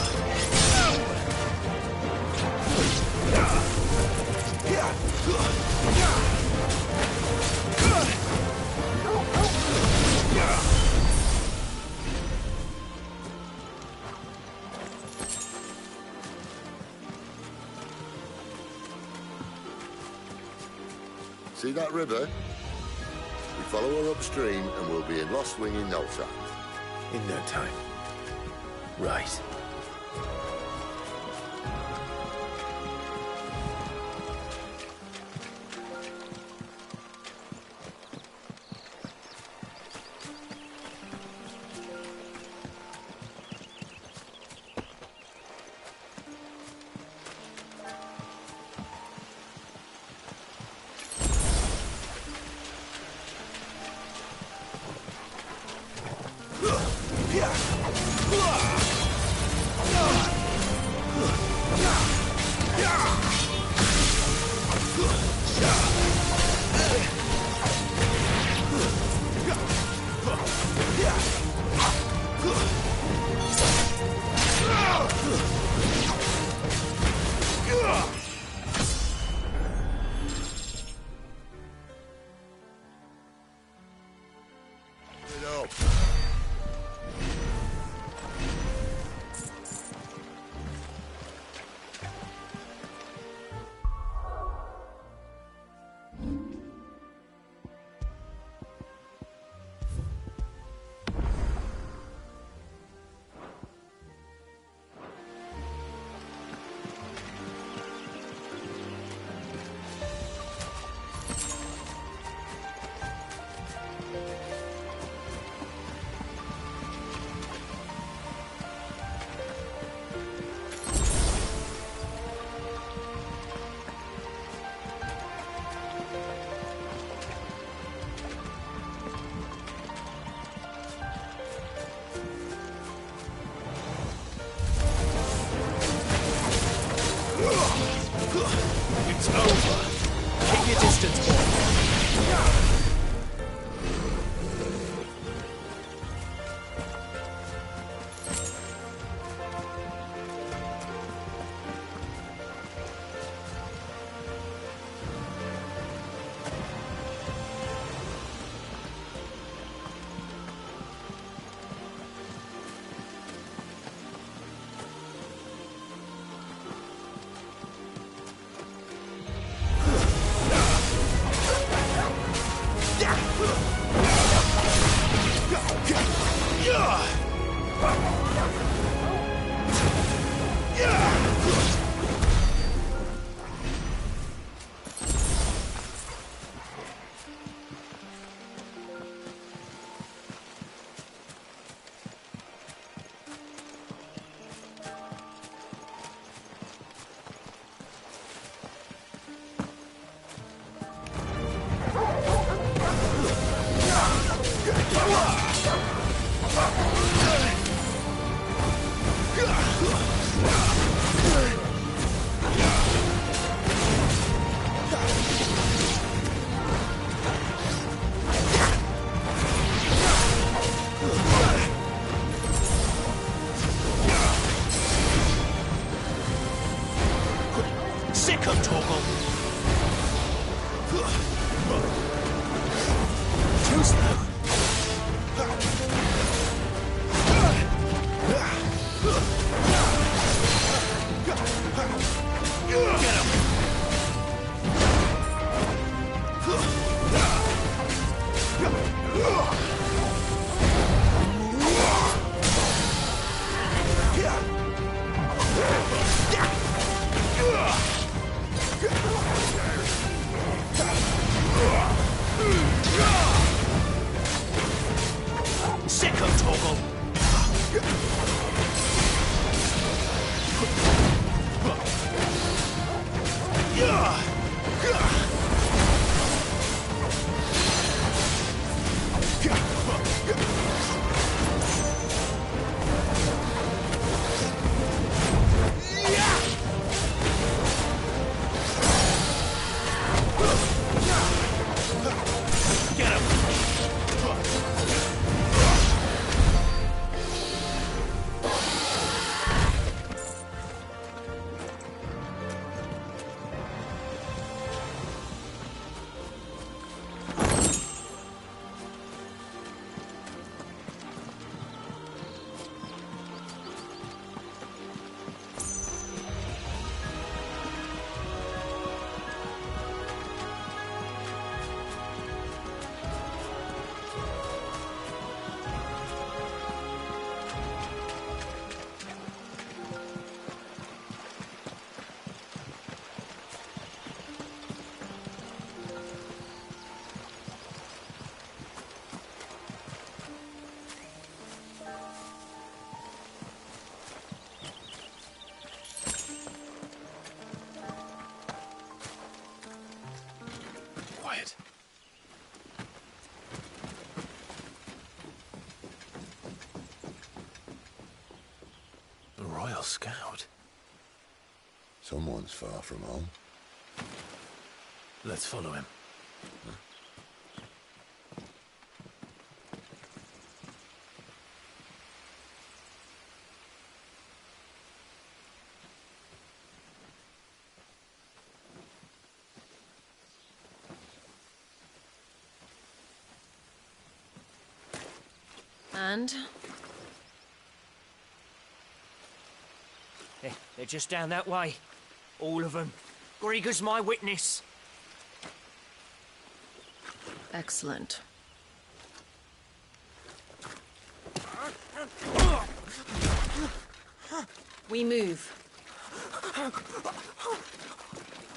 See that river? We follow her upstream and we'll be in Lost Wing in no time. In no time. Right. your distance, boy. Scout. Someone's far from home. Let's follow him. And? They're just down that way. All of them. Grieger's my witness. Excellent. We move.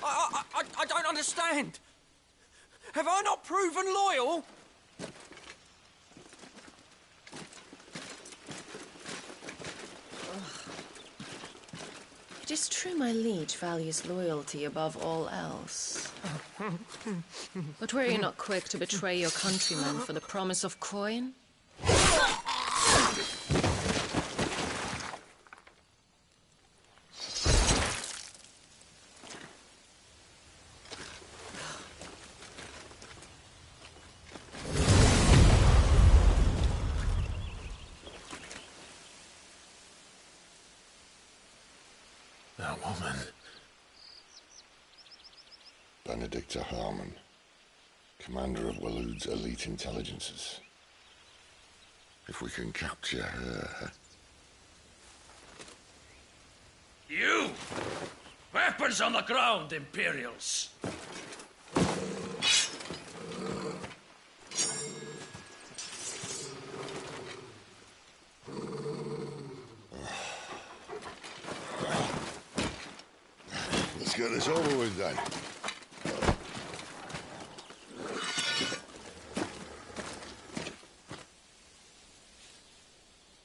I don't understand. Have I not proven loyal? It is true my liege values loyalty above all else. But were you not quick to betray your countrymen for the promise of coin? woman. Benedicta Harmon, commander of Waloed's elite intelligences. If we can capture her... You! Weapons on the ground, Imperials! Let's get this over with then.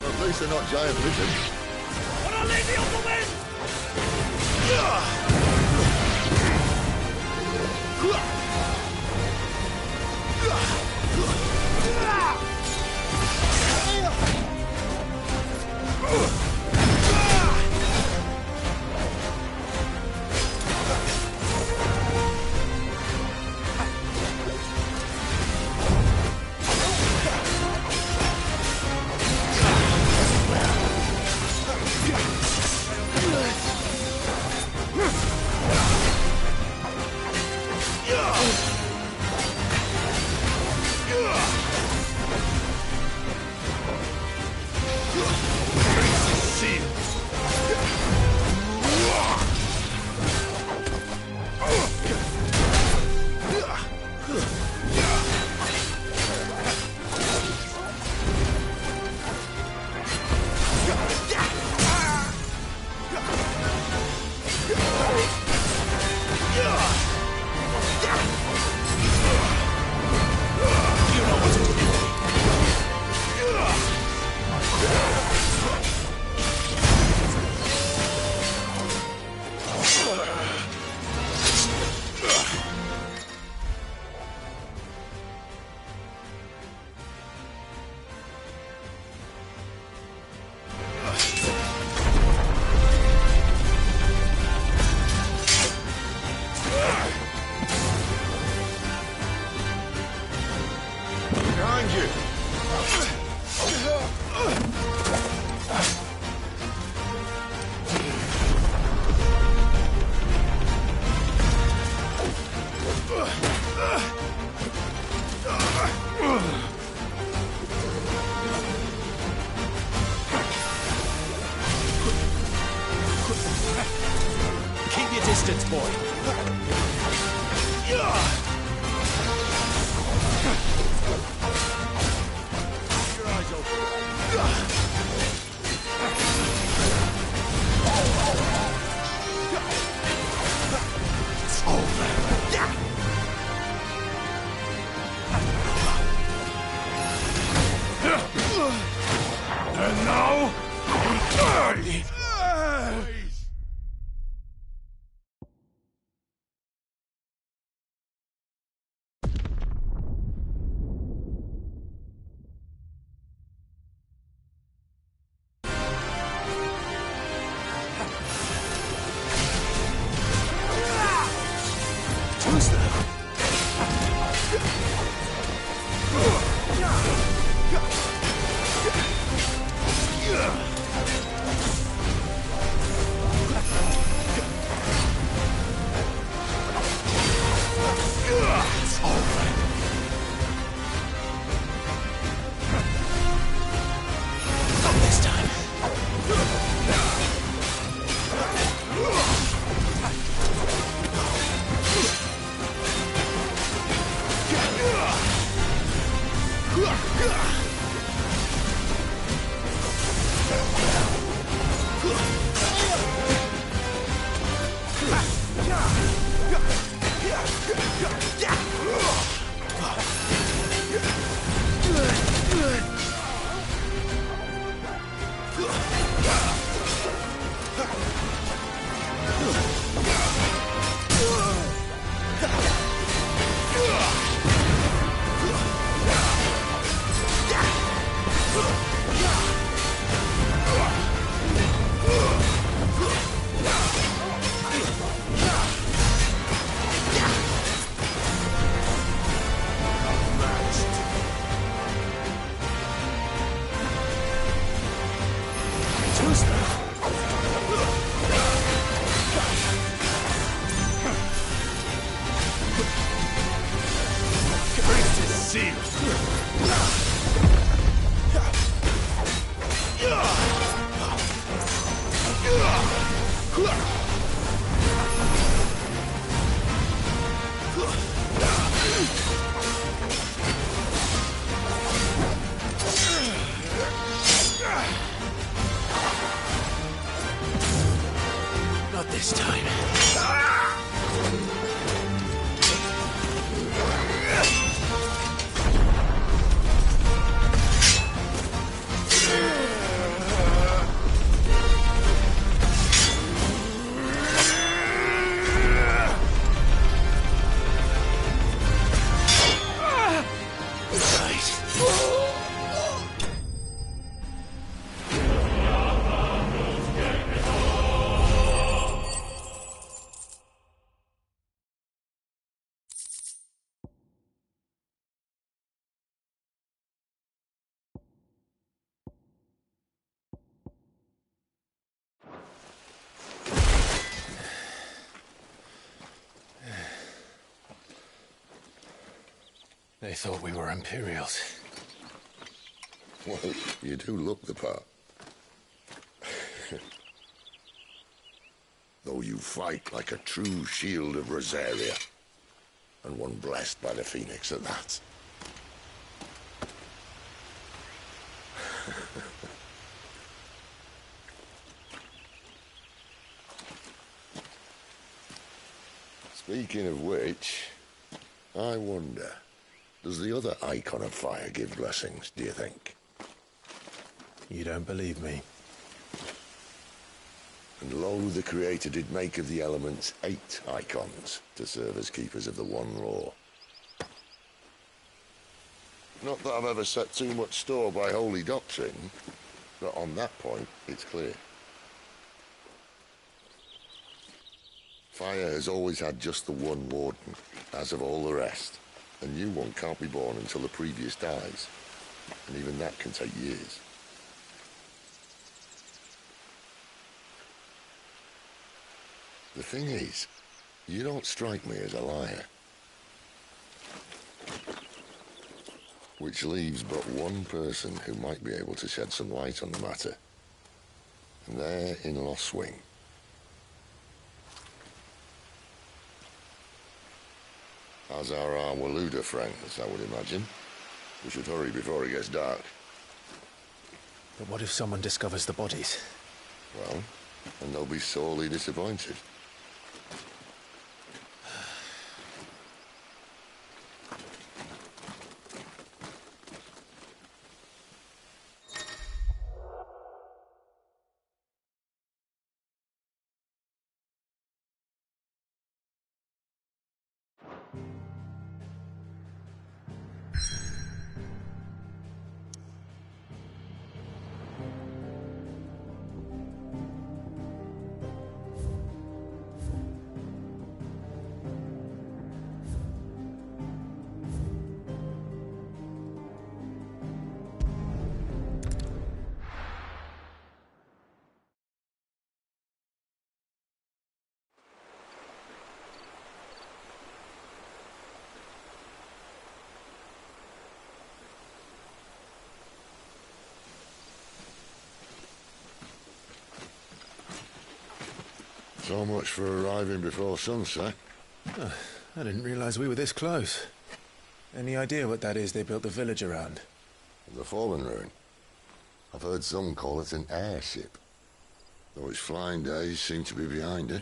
At least they're not giant lizards. What a lady on the wind! Behind you! Keep your distance, boy. Your eyes open. It's over. And now, we die! seal. Not this time. They thought we were Imperials. Well, you do look the part. Though you fight like a true shield of Rosaria. And one blessed by the Phoenix at that. Speaking of which, I wonder, does the other icon of fire give blessings, do you think? You don't believe me? And lo, the Creator did make of the elements 8 icons to serve as keepers of the one law. Not that I've ever set too much store by holy doctrine, but on that point, it's clear. Fire has always had just the one warden, as of all the rest. A new one can't be born until the previous dies, and even that can take years. The thing is, you don't strike me as a liar. Which leaves but one person who might be able to shed some light on the matter. And they're in Lost Wing. As are our Waluda friends, I would imagine. We should hurry before it gets dark. But what if someone discovers the bodies? Well, and they'll be sorely disappointed. So much for arriving before sunset. Oh, I didn't realize we were this close. Any idea what that is they built the village around? The fallen ruin. I've heard some call it an airship. Though its flying days seem to be behind it.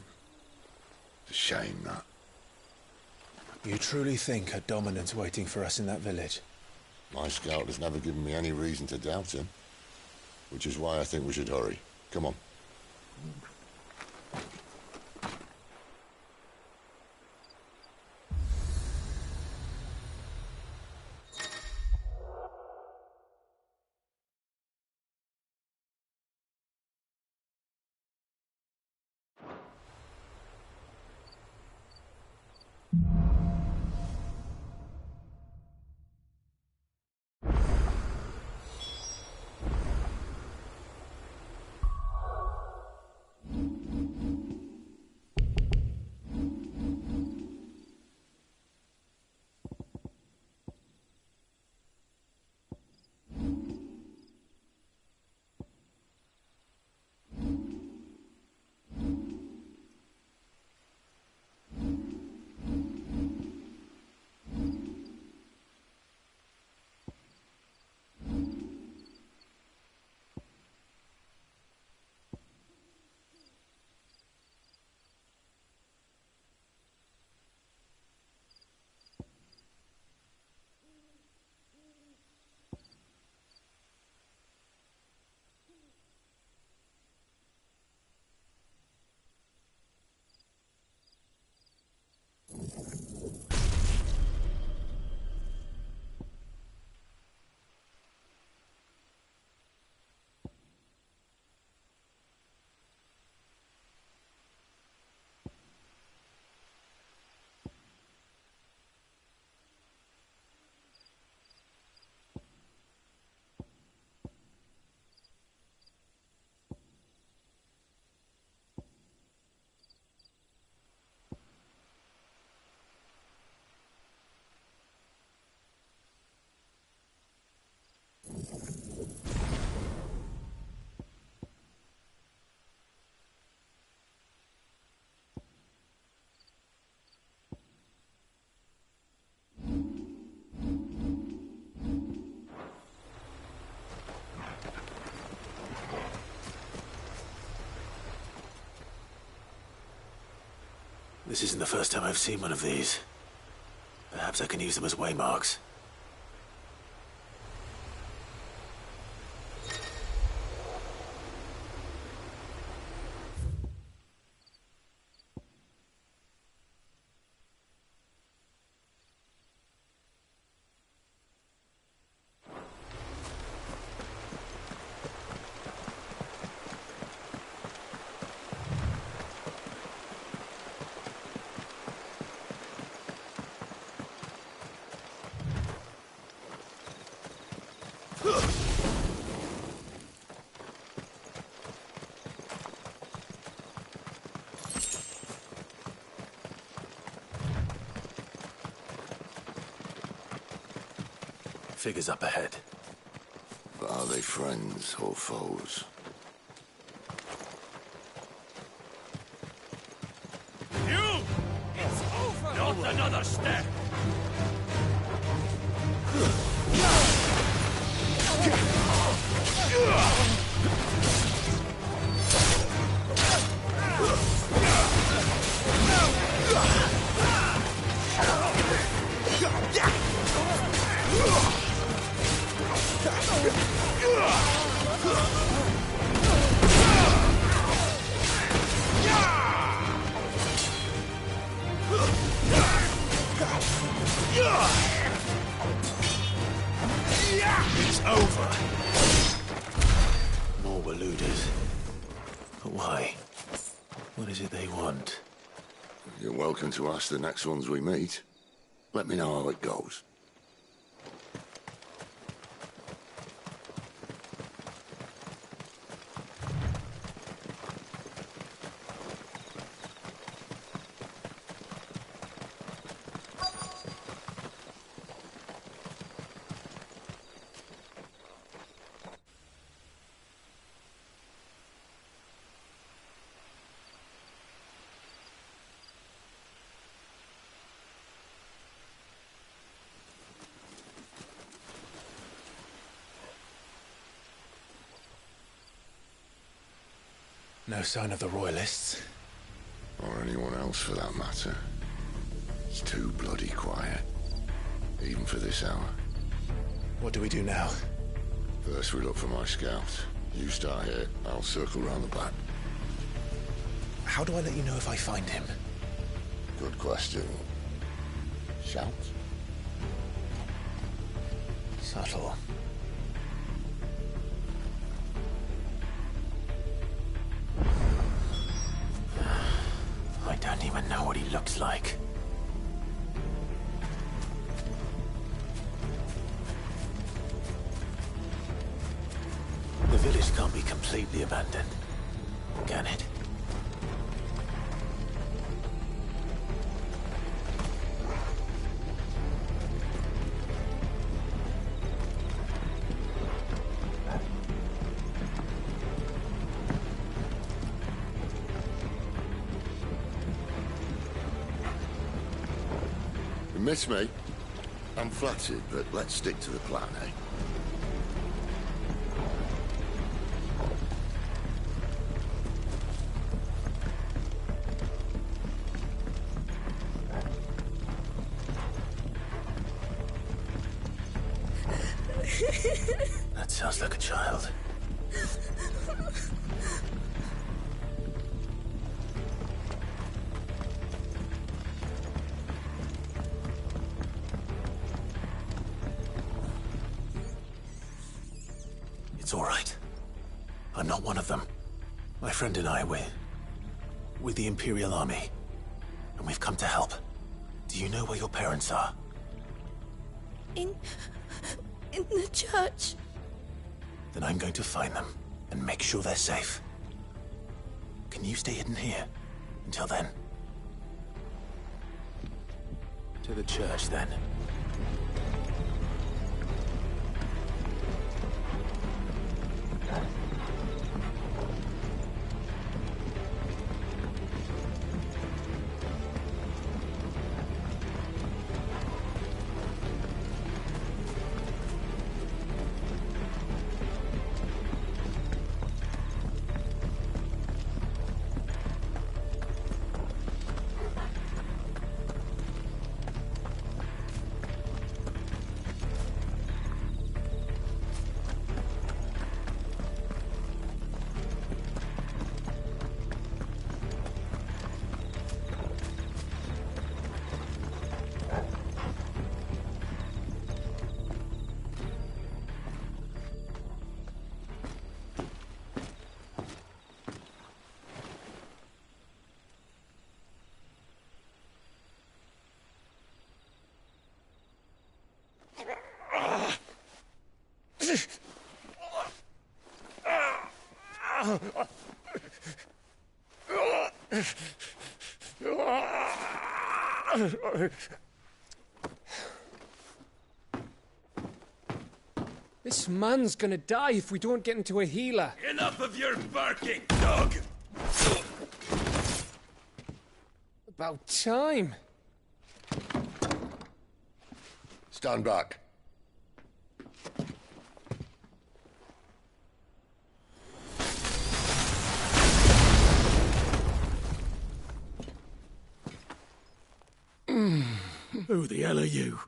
It's a shame, that. You truly think a dominant's waiting for us in that village? My scout has never given me any reason to doubt him. Which is why I think we should hurry. Come on. This isn't the first time I've seen one of these. Perhaps I can use them as waymarks. Figures up ahead. But are they friends or foes? You! It's over! Not another step! It's over. More were looters. But why? What is it they want? You're welcome to ask the next ones we meet. Let me know how it goes. No sign of the Royalists. Or anyone else for that matter. It's too bloody quiet. Even for this hour. What do we do now? First we look for my scout. You start here, I'll circle round the back. How do I let you know if I find him? Good question. Shout? Subtle. I don't even know what he looks like. The village can't be completely abandoned, can it? You miss me? I'm flattered, but let's stick to the plan, eh? That sounds like a child. It's all right. I'm not one of them. My friend and I, we're with the Imperial Army. And we've come to help. Do you know where your parents are? In the church. Then I'm going to find them and make sure they're safe. Can you stay hidden here until then? To the church, then. This man's gonna die if we don't get into a healer. Enough of your barking, dog! About time. Stand back. Who the hell are you?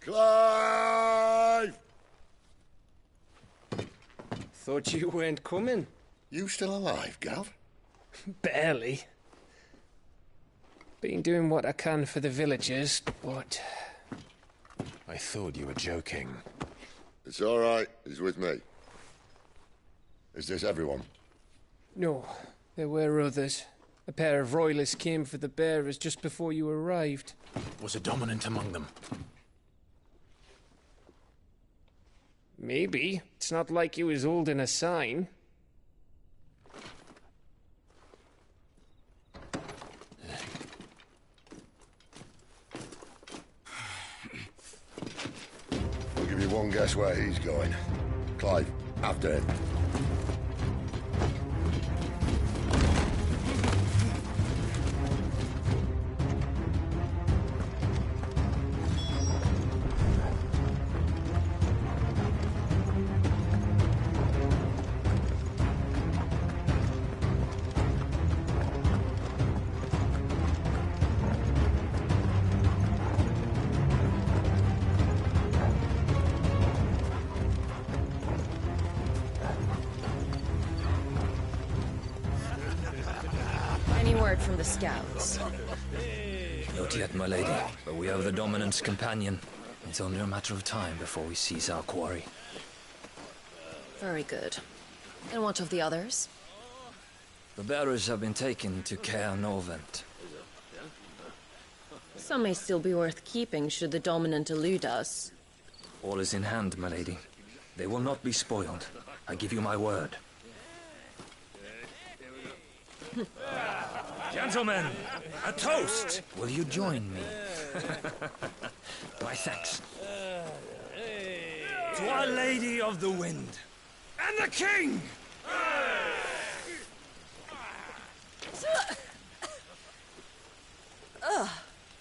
Clive! Thought you weren't coming. You still alive, Gav? Barely. Been doing what I can for the villagers, but... I thought you were joking. It's all right. He's with me. Is this everyone? No, there were others. A pair of royalists came for the bearers just before you arrived. Was a dominant among them? Maybe. It's not like he was holding a sign. I'll give you one guess where he's going. Clive, after him. Any word from the scouts? Not yet, my lady, but we have the dominant's companion. It's only a matter of time before we seize our quarry. Very good. And what of the others? The bearers have been taken to Caer Novent. Some may still be worth keeping should the dominant elude us. All is in hand, my lady. They will not be spoiled. I give you my word. Gentlemen, a toast! Will you join me? My thanks. To Our Lady of the Wind. And the King! Ugh.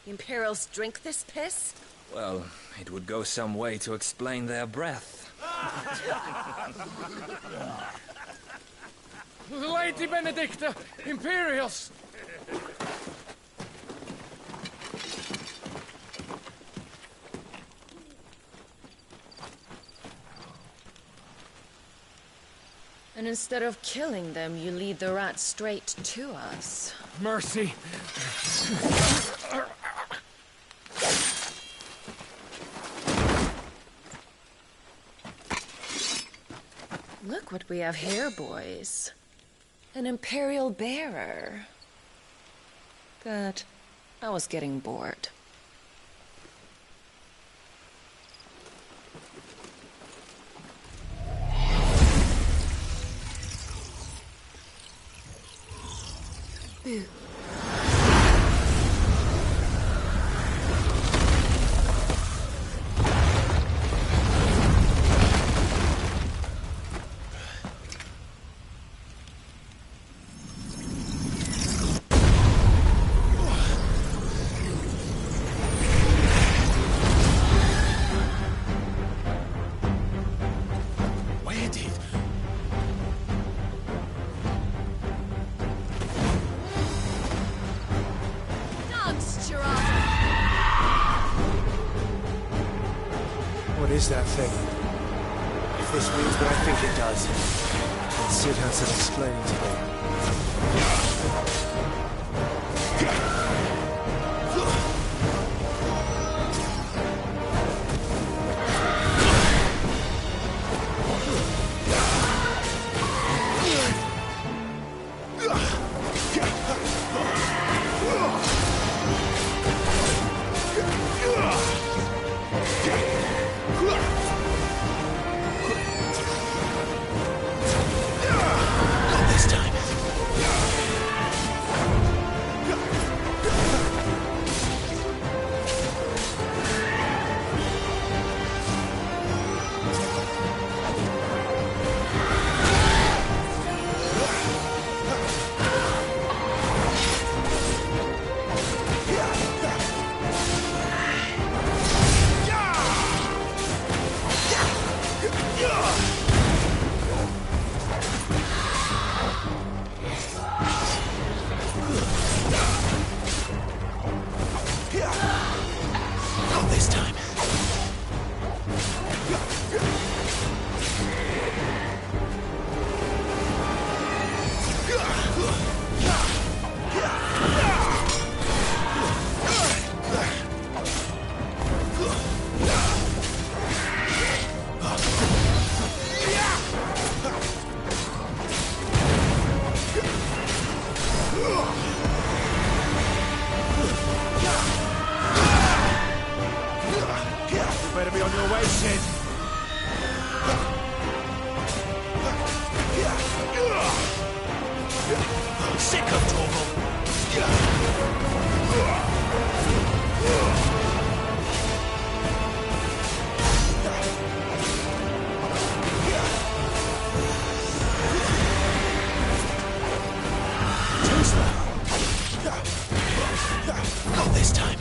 The Imperials drink this piss? Well, it would go some way to explain their breath. Lady Benedicta! Imperials! And instead of killing them, you lead the rats straight to us. Mercy! Look what we have here, boys. An Imperial bearer. Good. I was getting bored. Boo. What is that thing? If this means what I think it does, then Sid has to explain to me. wasted. Sick of trouble. Not this time.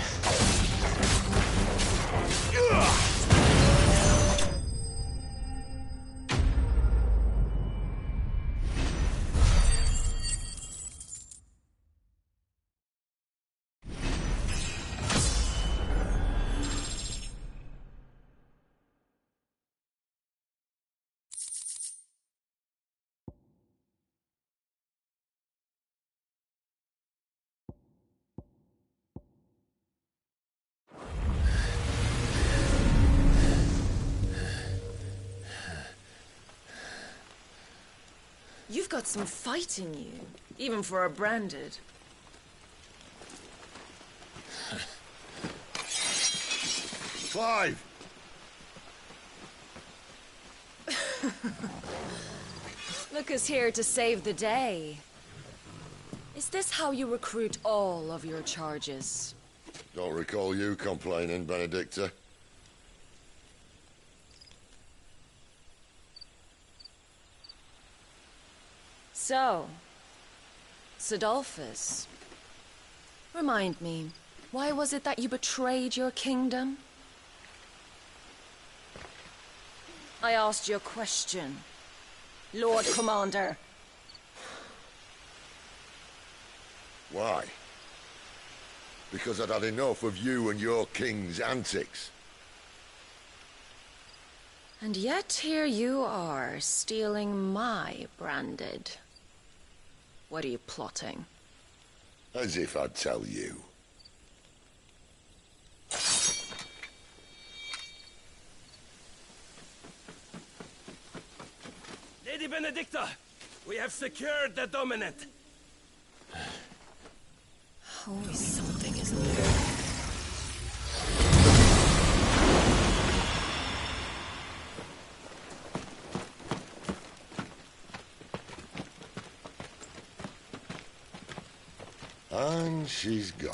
You've got some fight in you, even for a branded. Clive! Look who's here to save the day. Is this how you recruit all of your charges? Don't recall you complaining, Benedicta. So, Sidolphus, remind me, why was it that you betrayed your kingdom? I asked you a question, Lord Commander. Why? Because I'd had enough of you and your king's antics. And yet here you are, stealing my branded. What are you plotting? As if I'd tell you. Lady Benedicta, we have secured the dominant. Always something, isn't there? And she's gone.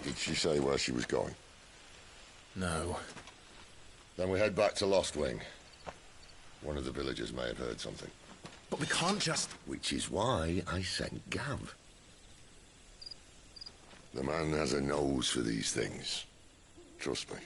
Did she say where she was going? No. Then we head back to Lost Wing. One of the villagers may have heard something. But we can't just... Which is why I sent Gav. The man has a nose for these things. Trust me.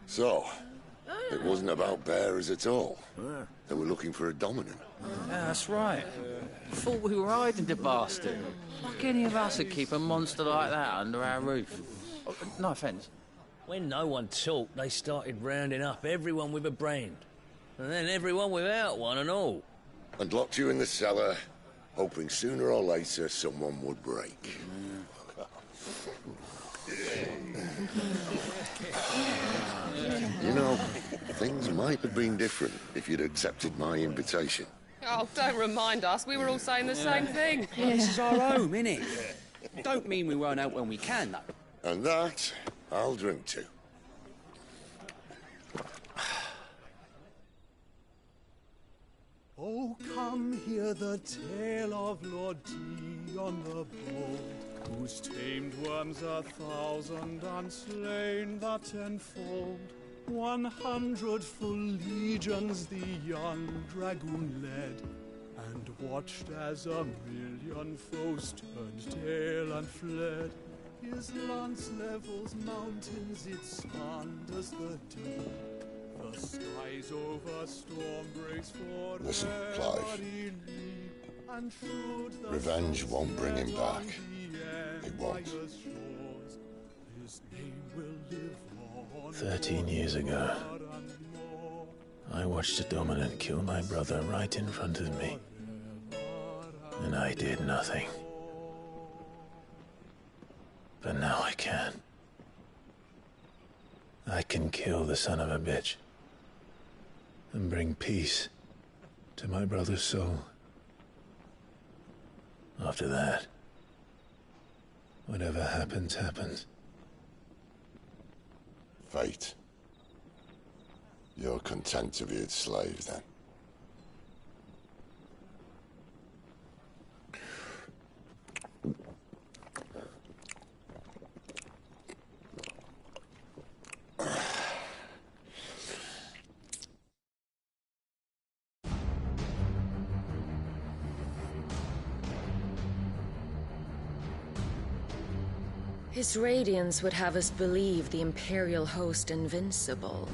So, it wasn't about bearers at all. They were looking for a dominant. Yeah, that's right. Thought we were hiding the bastard. Like any of us would keep a monster like that under our roof. Oh, no offence. When no one talked, they started rounding up everyone with a brand. And then everyone without one and all. And locked you in the cellar, hoping sooner or later someone would break. You know, things might have been different if you'd accepted my invitation. Oh, don't remind us. We were all saying the same thing. This is our home, innit? Don't mean we won't out when we can, though. And that, I'll drink to. Oh, come hear the tale of Lord Dion the Bold, who's tamed worms 1,000 and slain the 10-fold. 100 full legions the young dragoon led, and watched as 1,000,000 foes turned tail and fled. His lance levels mountains, it slanders the deep. The skies over storm breaks for Listen, Clive. Revenge won't bring him back. It won't. 13 years ago, I watched a dominant kill my brother right in front of me. And I did nothing. But now I can. I can kill the son of a bitch and bring peace to my brother's soul. After that, whatever happens, happens. Fate. You're content to be its slave, then? His radiance would have us believe the Imperial host invincible.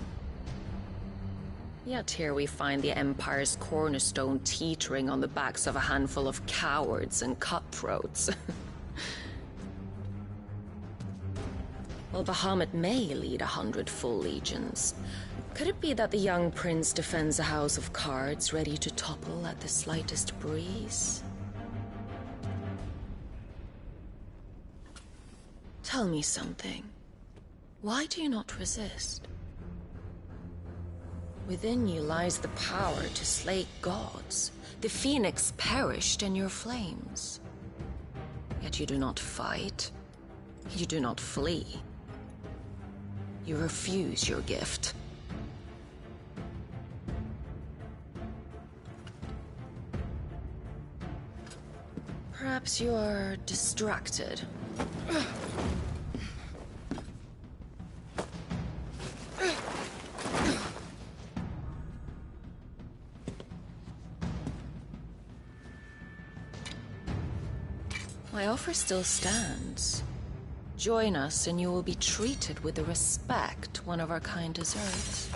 Yet here we find the Empire's cornerstone teetering on the backs of a handful of cowards and cutthroats. Well, Bahamut may lead 100 full legions. Could it be that the young prince defends a house of cards ready to topple at the slightest breeze? Tell me something. Why do you not resist? Within you lies the power to slay gods. The phoenix perished in your flames. Yet you do not fight. You do not flee. You refuse your gift. Perhaps you are distracted. My offer still stands. Join us and you will be treated with the respect one of our kind deserves.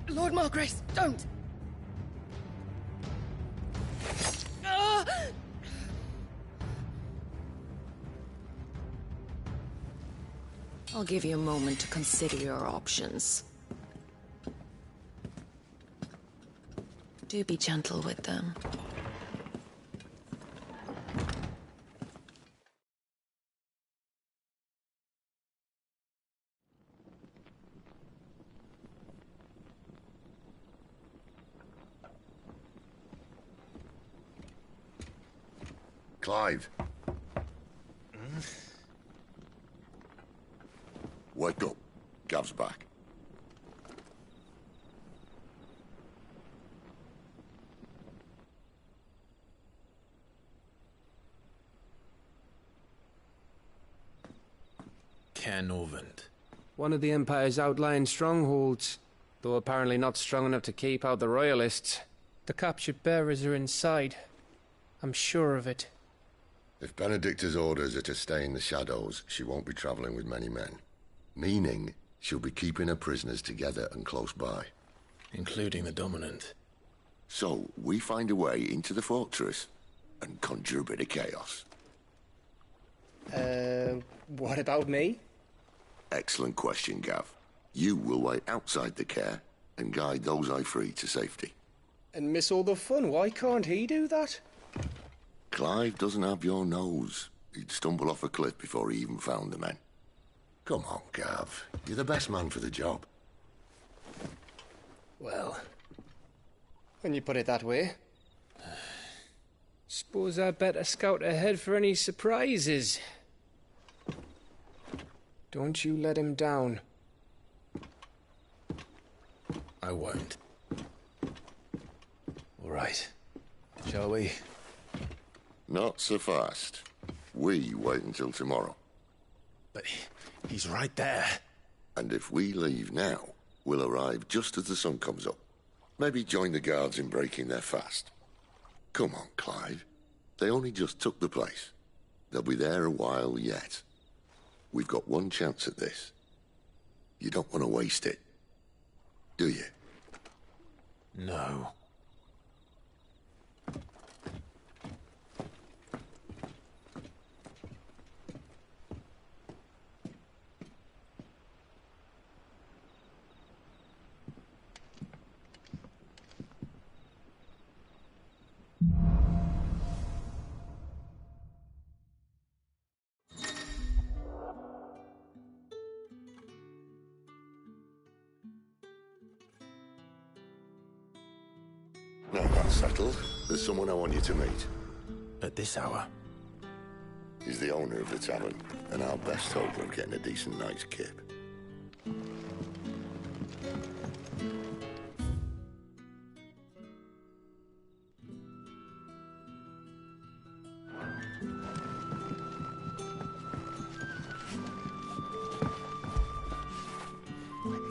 Lord Margrace, don't! I'll give you a moment to consider your options. Do be gentle with them. Clive. Wake up. Gav's back. Canovant. One of the Empire's outlying strongholds, though apparently not strong enough to keep out the Royalists. The captured bearers are inside. I'm sure of it. If Benedicta's orders are to stay in the shadows, she won't be travelling with many men. Meaning, she'll be keeping her prisoners together and close by. Including the Dominant. So, we find a way into the fortress and conjure a bit of chaos. What about me? Excellent question, Gav. You will wait outside the care and guide those I free to safety. And miss all the fun. Why can't he do that? Clive doesn't have your nose. He'd stumble off a cliff before he even found the men. Come on, Gav. You're the best man for the job. Well, when you put it that way. Suppose I'd better scout ahead for any surprises. Don't you let him down. I won't. All right. Shall we? Not so fast. We wait until tomorrow. But he's right there. And if we leave now, we'll arrive just as the sun comes up. Maybe join the guards in breaking their fast. Come on, Clive. They only just took the place. They'll be there a while yet. We've got one chance at this. You don't want to waste it, do you? No. Now that's settled. There's someone I want you to meet. At this hour? He's the owner of the tavern, and our best hope of getting a decent night's kip.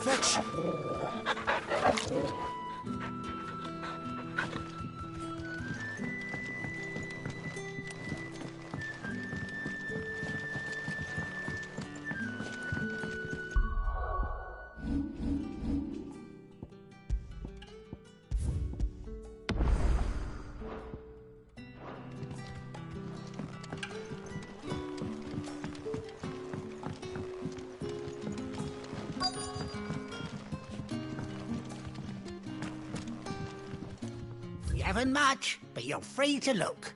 Fetch! We haven't much, but you're free to look.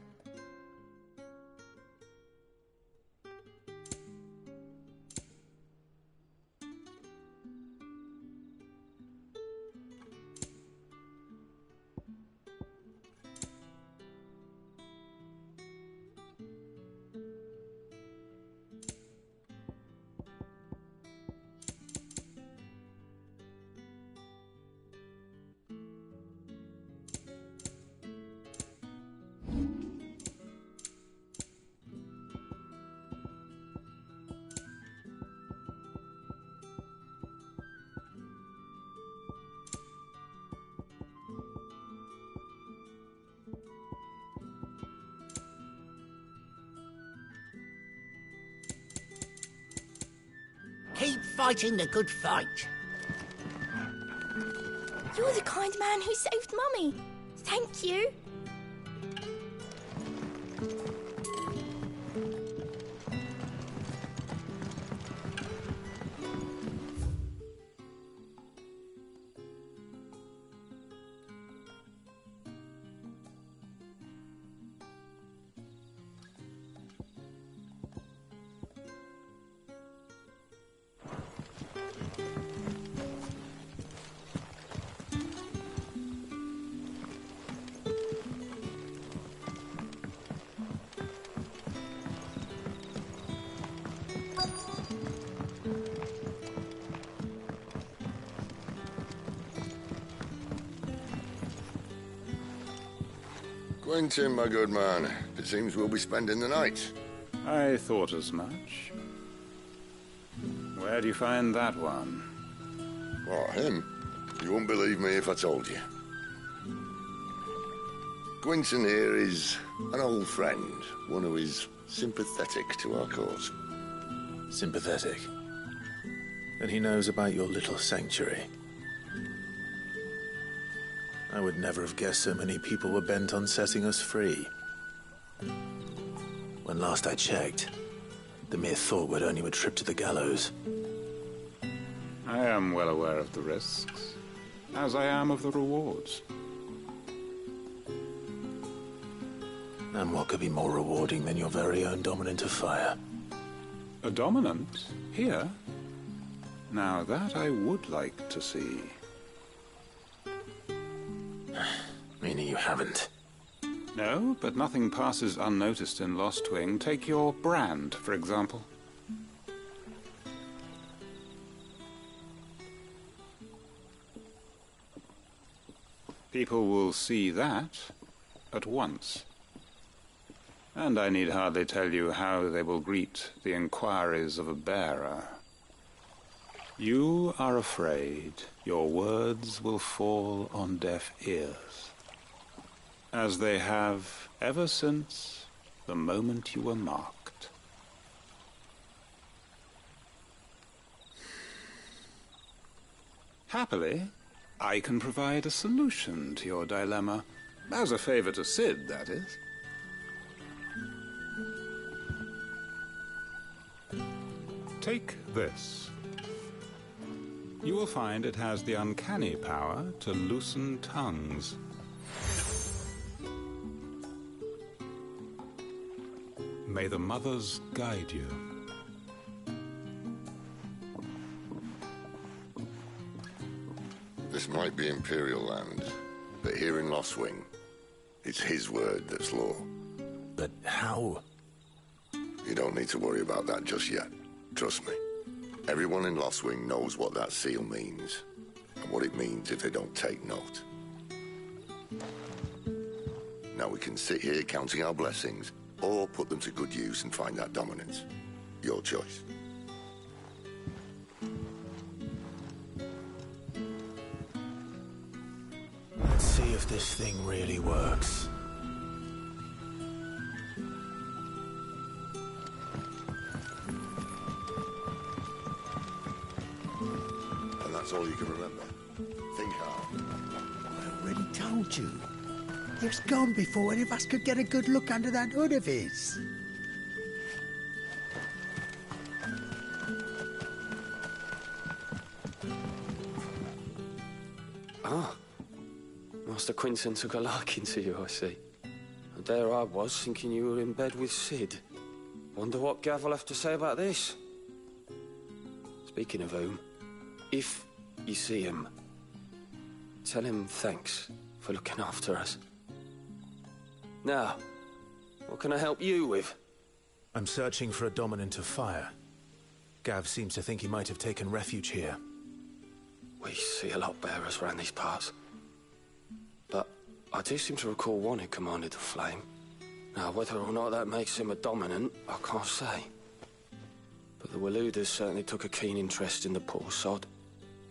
Keep fighting the good fight. You're the kind man who saved Mummy. Thank you. Quentin, my good man, it seems we'll be spending the night. I thought as much. Where do you find that one? What, him? You wouldn't believe me if I told you. Quentin here is an old friend, one who is sympathetic to our cause. Sympathetic? And he knows about your little sanctuary. I would never have guessed so many people were bent on setting us free. When last I checked, the mere thought would earn you a trip to the gallows. I am well aware of the risks, as I am of the rewards. And what could be more rewarding than your very own dominant of fire? A dominant? Here? Now that I would like to see. Meaning you haven't? No, but nothing passes unnoticed in Lost Wing. Take your brand, for example. People will see that at once. And I need hardly tell you how they will greet the inquiries of a bearer. You are afraid your words will fall on deaf ears, as they have ever since the moment you were marked. Happily, I can provide a solution to your dilemma. As a favor to Sid, that is. Take this. You will find it has the uncanny power to loosen tongues. May the mothers guide you. This might be Imperial land, but here in Lostwing, it's his word that's law. But how? You don't need to worry about that just yet. Trust me. Everyone in Lostwing knows what that seal means, and what it means if they don't take note. Now we can sit here counting our blessings, or put them to good use and find that dominance. Your choice. Let's see if this thing really works. And that's all you can remember. Think hard. I already told you. He was gone before any of us could get a good look under that hood of his. Ah. Master Quinton took a liking to you, I see. And there I was, thinking you were in bed with Sid. Wonder what Gav will have to say about this. Speaking of whom, if you see him, tell him thanks for looking after us. Now, what can I help you with? I'm searching for a dominant of fire. Gav seems to think he might have taken refuge here. We see a lot bearers around these parts. But I do seem to recall one who commanded the flame. Now, whether or not that makes him a dominant, I can't say. But the Waluders certainly took a keen interest in the poor sod.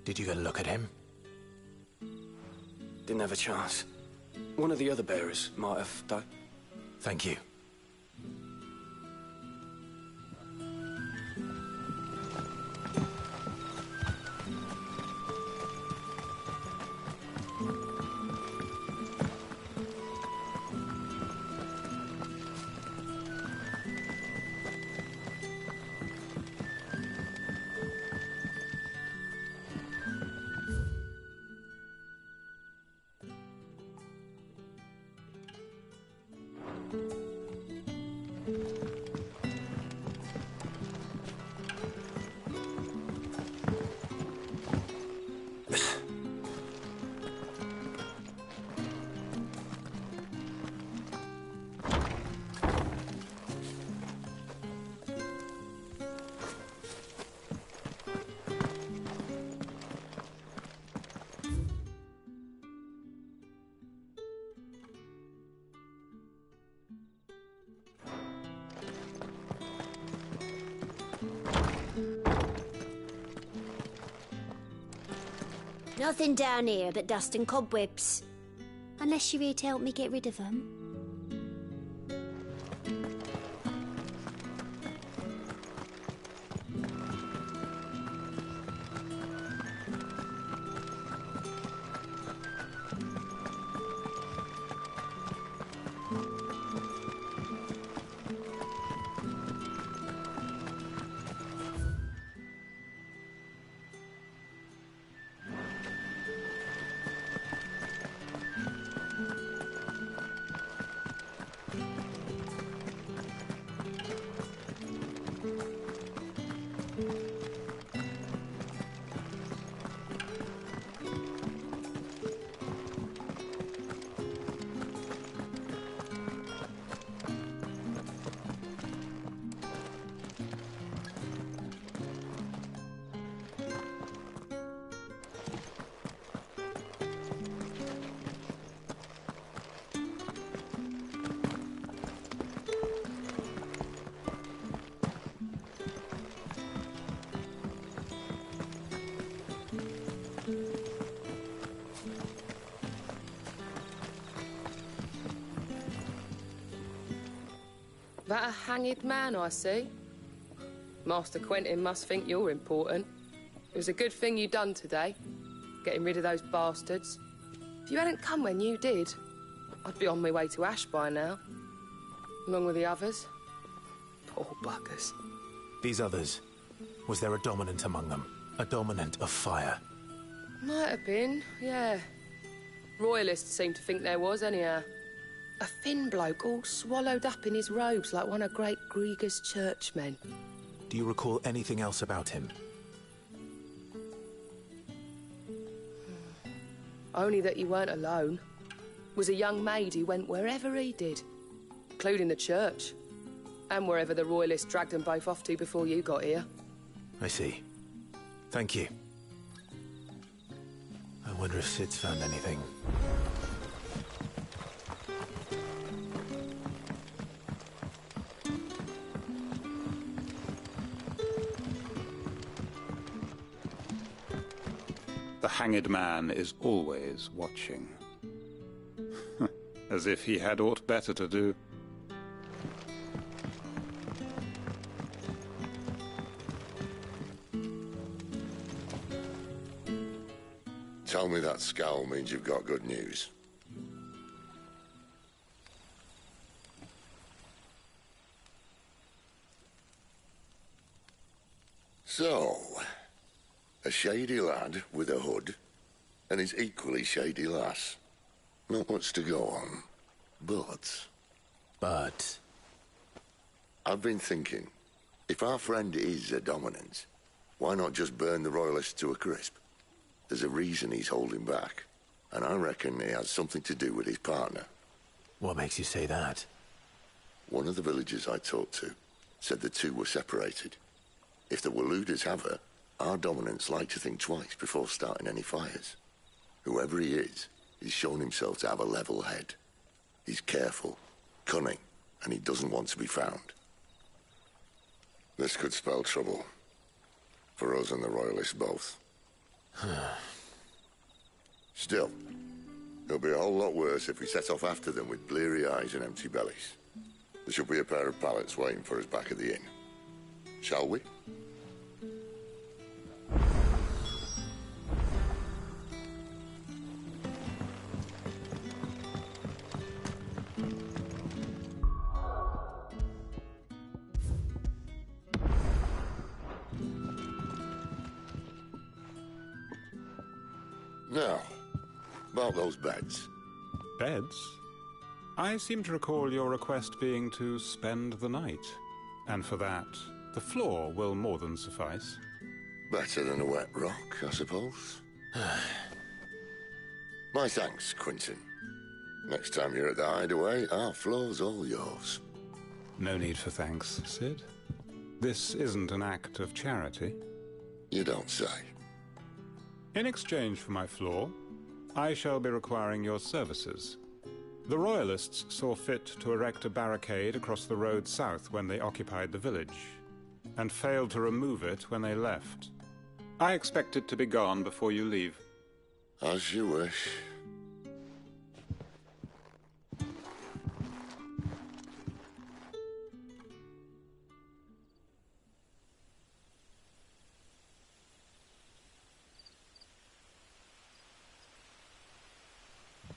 Did you get a look at him? Didn't have a chance. One of the other bearers might have done. Thank you. Nothing down here but dust and cobwebs. Unless you're here to help me get rid of them. That a hanged man, I see. Master Quentin must think you're important. It was a good thing you done today. getting rid of those bastards. If you hadn't come when you did, I'd be on my way to Ash by now. Along with the others. Poor buggers. These others, was there a dominant among them? A dominant of fire? Might have been, yeah. Royalists seem to think there was, anyhow. A thin bloke all swallowed up in his robes like one of great Grieger's churchmen. Do you recall anything else about him? Only that he weren't alone. Was a young maid who went wherever he did, including the church, and wherever the Royalists dragged them both off to before you got here. I see. Thank you. I wonder if Sid's found anything. The hanged man is always watching. As if he had aught better to do. Tell me that scowl means you've got good news. So, a shady lad with a hood, and his equally shady lass. Not much to go on, but... I've been thinking, if our friend is a dominant, why not just burn the Royalists to a crisp? There's a reason he's holding back, and I reckon he has something to do with his partner. What makes you say that? One of the villagers I talked to said the two were separated. If the Waluders have her, our dominants like to think twice before starting any fires. Whoever he is, he's shown himself to have a level head. He's careful, cunning, and he doesn't want to be found. This could spell trouble. For us and the Royalists both. Still, it'll be a whole lot worse if we set off after them with bleary eyes and empty bellies. There should be a pair of pallets waiting for us back at the inn. Shall we? Now, about those beds. Beds? I seem to recall your request being to spend the night. And for that, the floor will more than suffice. Better than a wet rock, I suppose. My thanks, Quentin. Next time you're at the hideaway, our floor's all yours. No need for thanks, Sid. This isn't an act of charity. You don't say. In exchange for my floor, I shall be requiring your services. The Royalists saw fit to erect a barricade across the road south when they occupied the village, and failed to remove it when they left. I expect it to be gone before you leave. As you wish.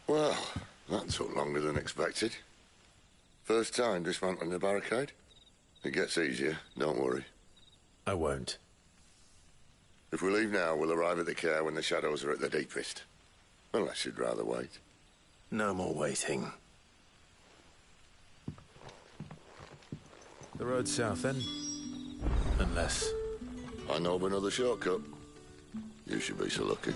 Well, that took longer than expected. First time dismantling the barricade? It gets easier, don't worry. I won't. If we leave now, we'll arrive at the care when the shadows are at their deepest. Unless you'd rather wait. No more waiting. The road south, then? Unless... I know of another shortcut. You should be so lucky.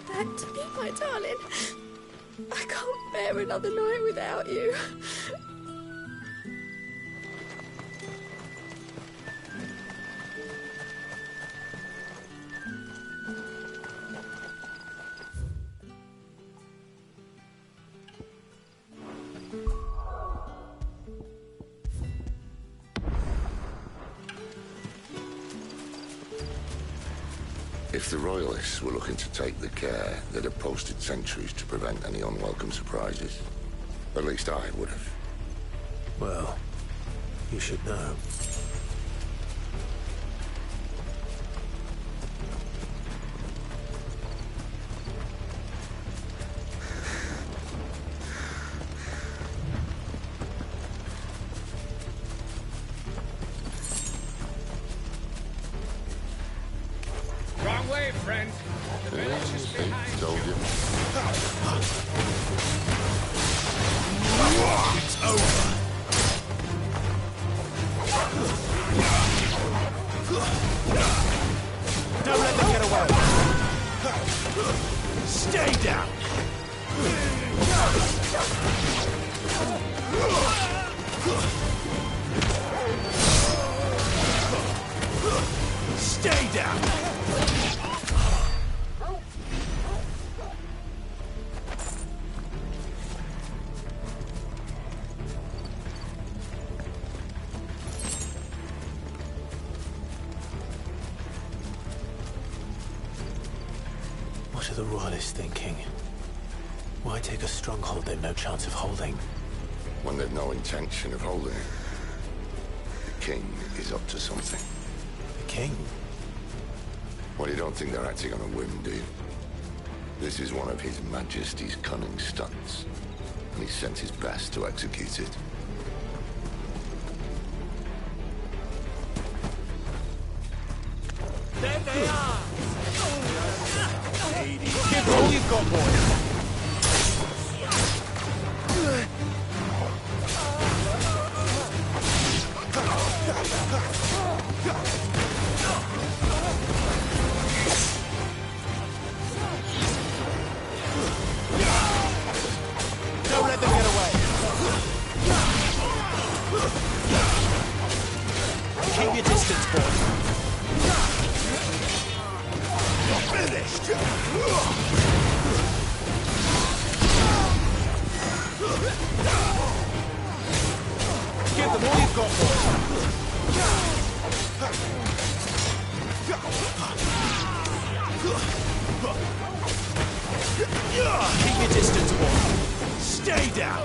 Back to me, my darling. I can't bear another night without you. If the Royalists were looking to take the care, they'd have posted sentries to prevent any unwelcome surprises. At least I would have. Well, you should know. Wrong way, friend. The village is behind Told you. It's over. Don't let them get away! Stay down. Stay down. What are the Royalists thinking? Why take a stronghold they've no chance of holding? When they've no intention of holding it. The king is up to something. The king? Well, you don't think they're acting on a whim, do you? This is one of His Majesty's cunning stunts, and he sent his best to execute it. There they are. Give all you've got, boy. Don't let them get away! Keep your distance, boy. Finished. Give them all you've got, boy. Keep your distance, boy. Stay down.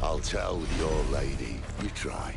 I'll tell your lady you tried.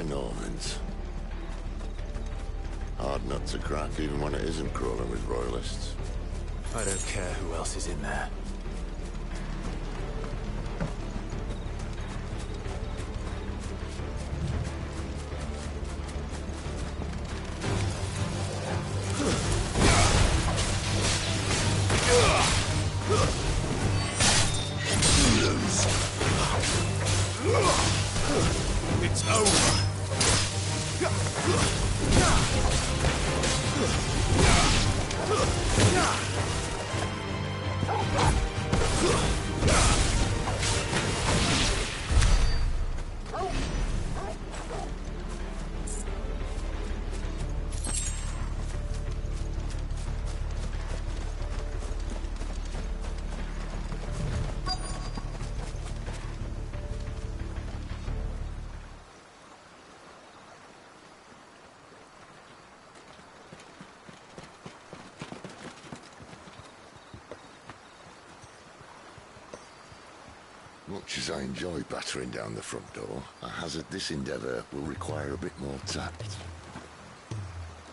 Normans. Hard nut to crack, even when it isn't crawling with Royalists. I don't care who else is in there. It's over. Much as I enjoy battering down the front door, I hazard this endeavour will require a bit more tact.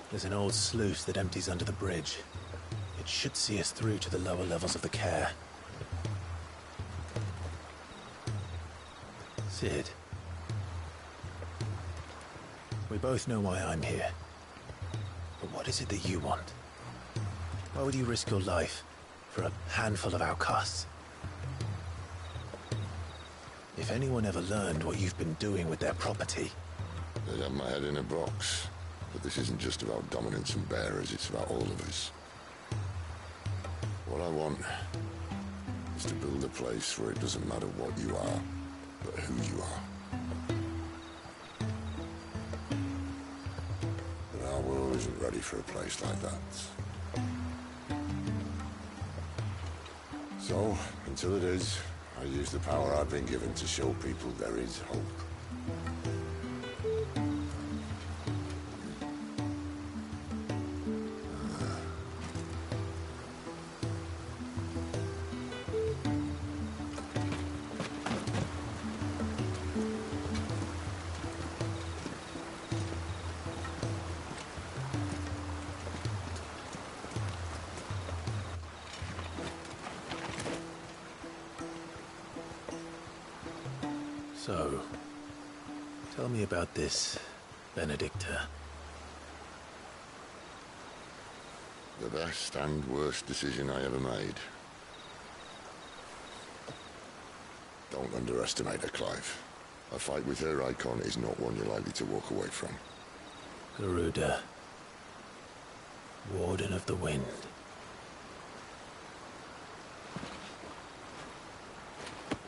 There's an old sluice that empties under the bridge. It should see us through to the lower levels of the care. Sid. We both know why I'm here. But what is it that you want? Why would you risk your life for a handful of outcasts? If anyone ever learned what you've been doing with their property... They'd have my head in a box. But this isn't just about dominance and bearers, it's about all of us. What I want is to build a place where it doesn't matter what you are, but who you are. But our world isn't ready for a place like that. So, until it is, I use the power I've been given to show people there is hope. So, tell me about this Benedicta. The best and worst decision I ever made. Don't underestimate her, Clive. A fight with her icon is not one you're likely to walk away from. Garuda, Warden of the Wind.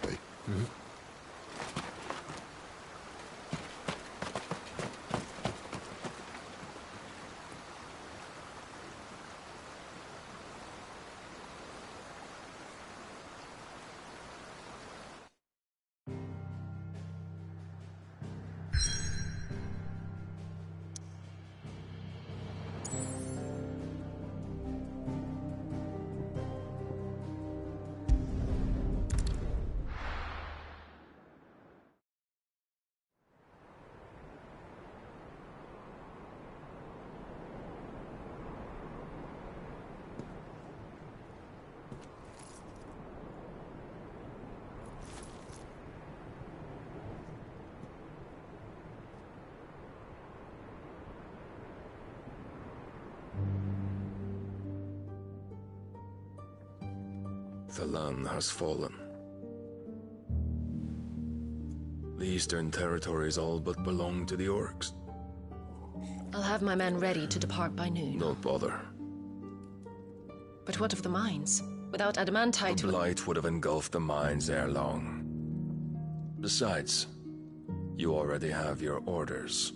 Hey. Hmm? The land has fallen. The eastern territories all but belong to the orcs. I'll have my men ready to depart by noon. Don't bother. But what of the mines? Without adamantite... The blight would have engulfed the mines ere long. Besides, you already have your orders.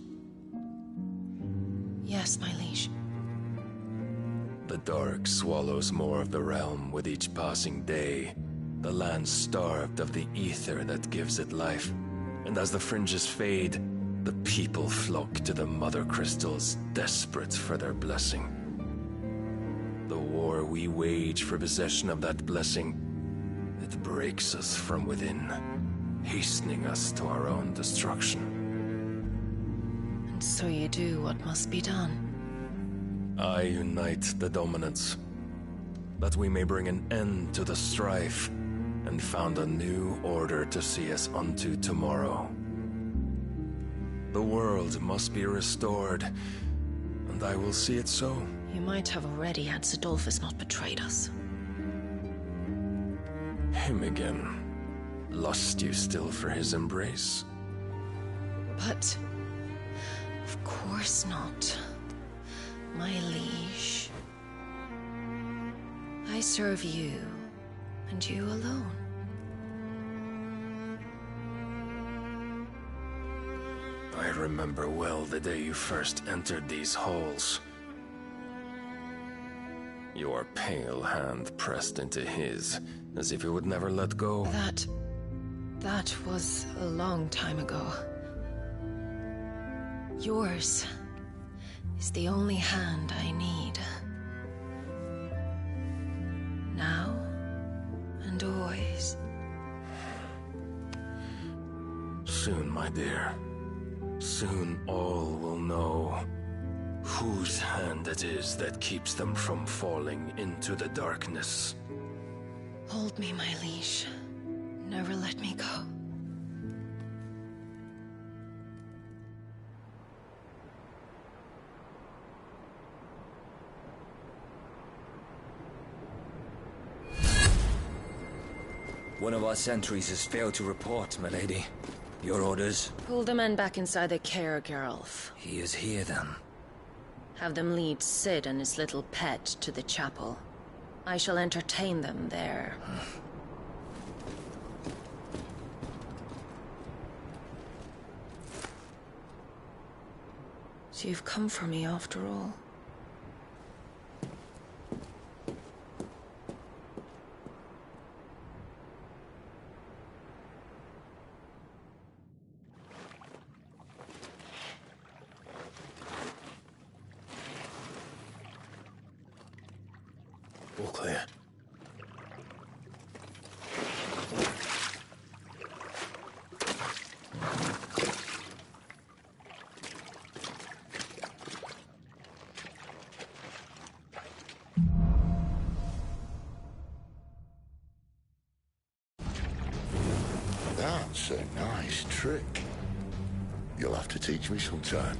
Yes, my liege. The dark swallows more of the realm with each passing day. The land starved of the ether that gives it life. And as the fringes fade, the people flock to the mother crystals, desperate for their blessing. The war we wage for possession of that blessing, it breaks us from within, hastening us to our own destruction. And so you do what must be done. I unite the dominants, that we may bring an end to the strife, and found a new order to see us unto tomorrow. The world must be restored, and I will see it so. You might have already had Sidolphus not betrayed us. Him again. Lust you still for his embrace? But... of course not. My liege. I serve you, and you alone. I remember well the day you first entered these halls. Your pale hand pressed into his, as if you would never let go. That was a long time ago. Yours is the only hand I need. Now and always. Soon, my dear. Soon all will know whose hand it is that keeps them from falling into the darkness. Hold me, my liege. Never let me go. One of our sentries has failed to report, milady. Your orders? Pull the men back inside the care, Geralf. He is here, then. Have them lead Sid and his little pet to the chapel. I shall entertain them there. So you've come for me after all? All clear. That's a nice trick. You'll have to teach me sometime.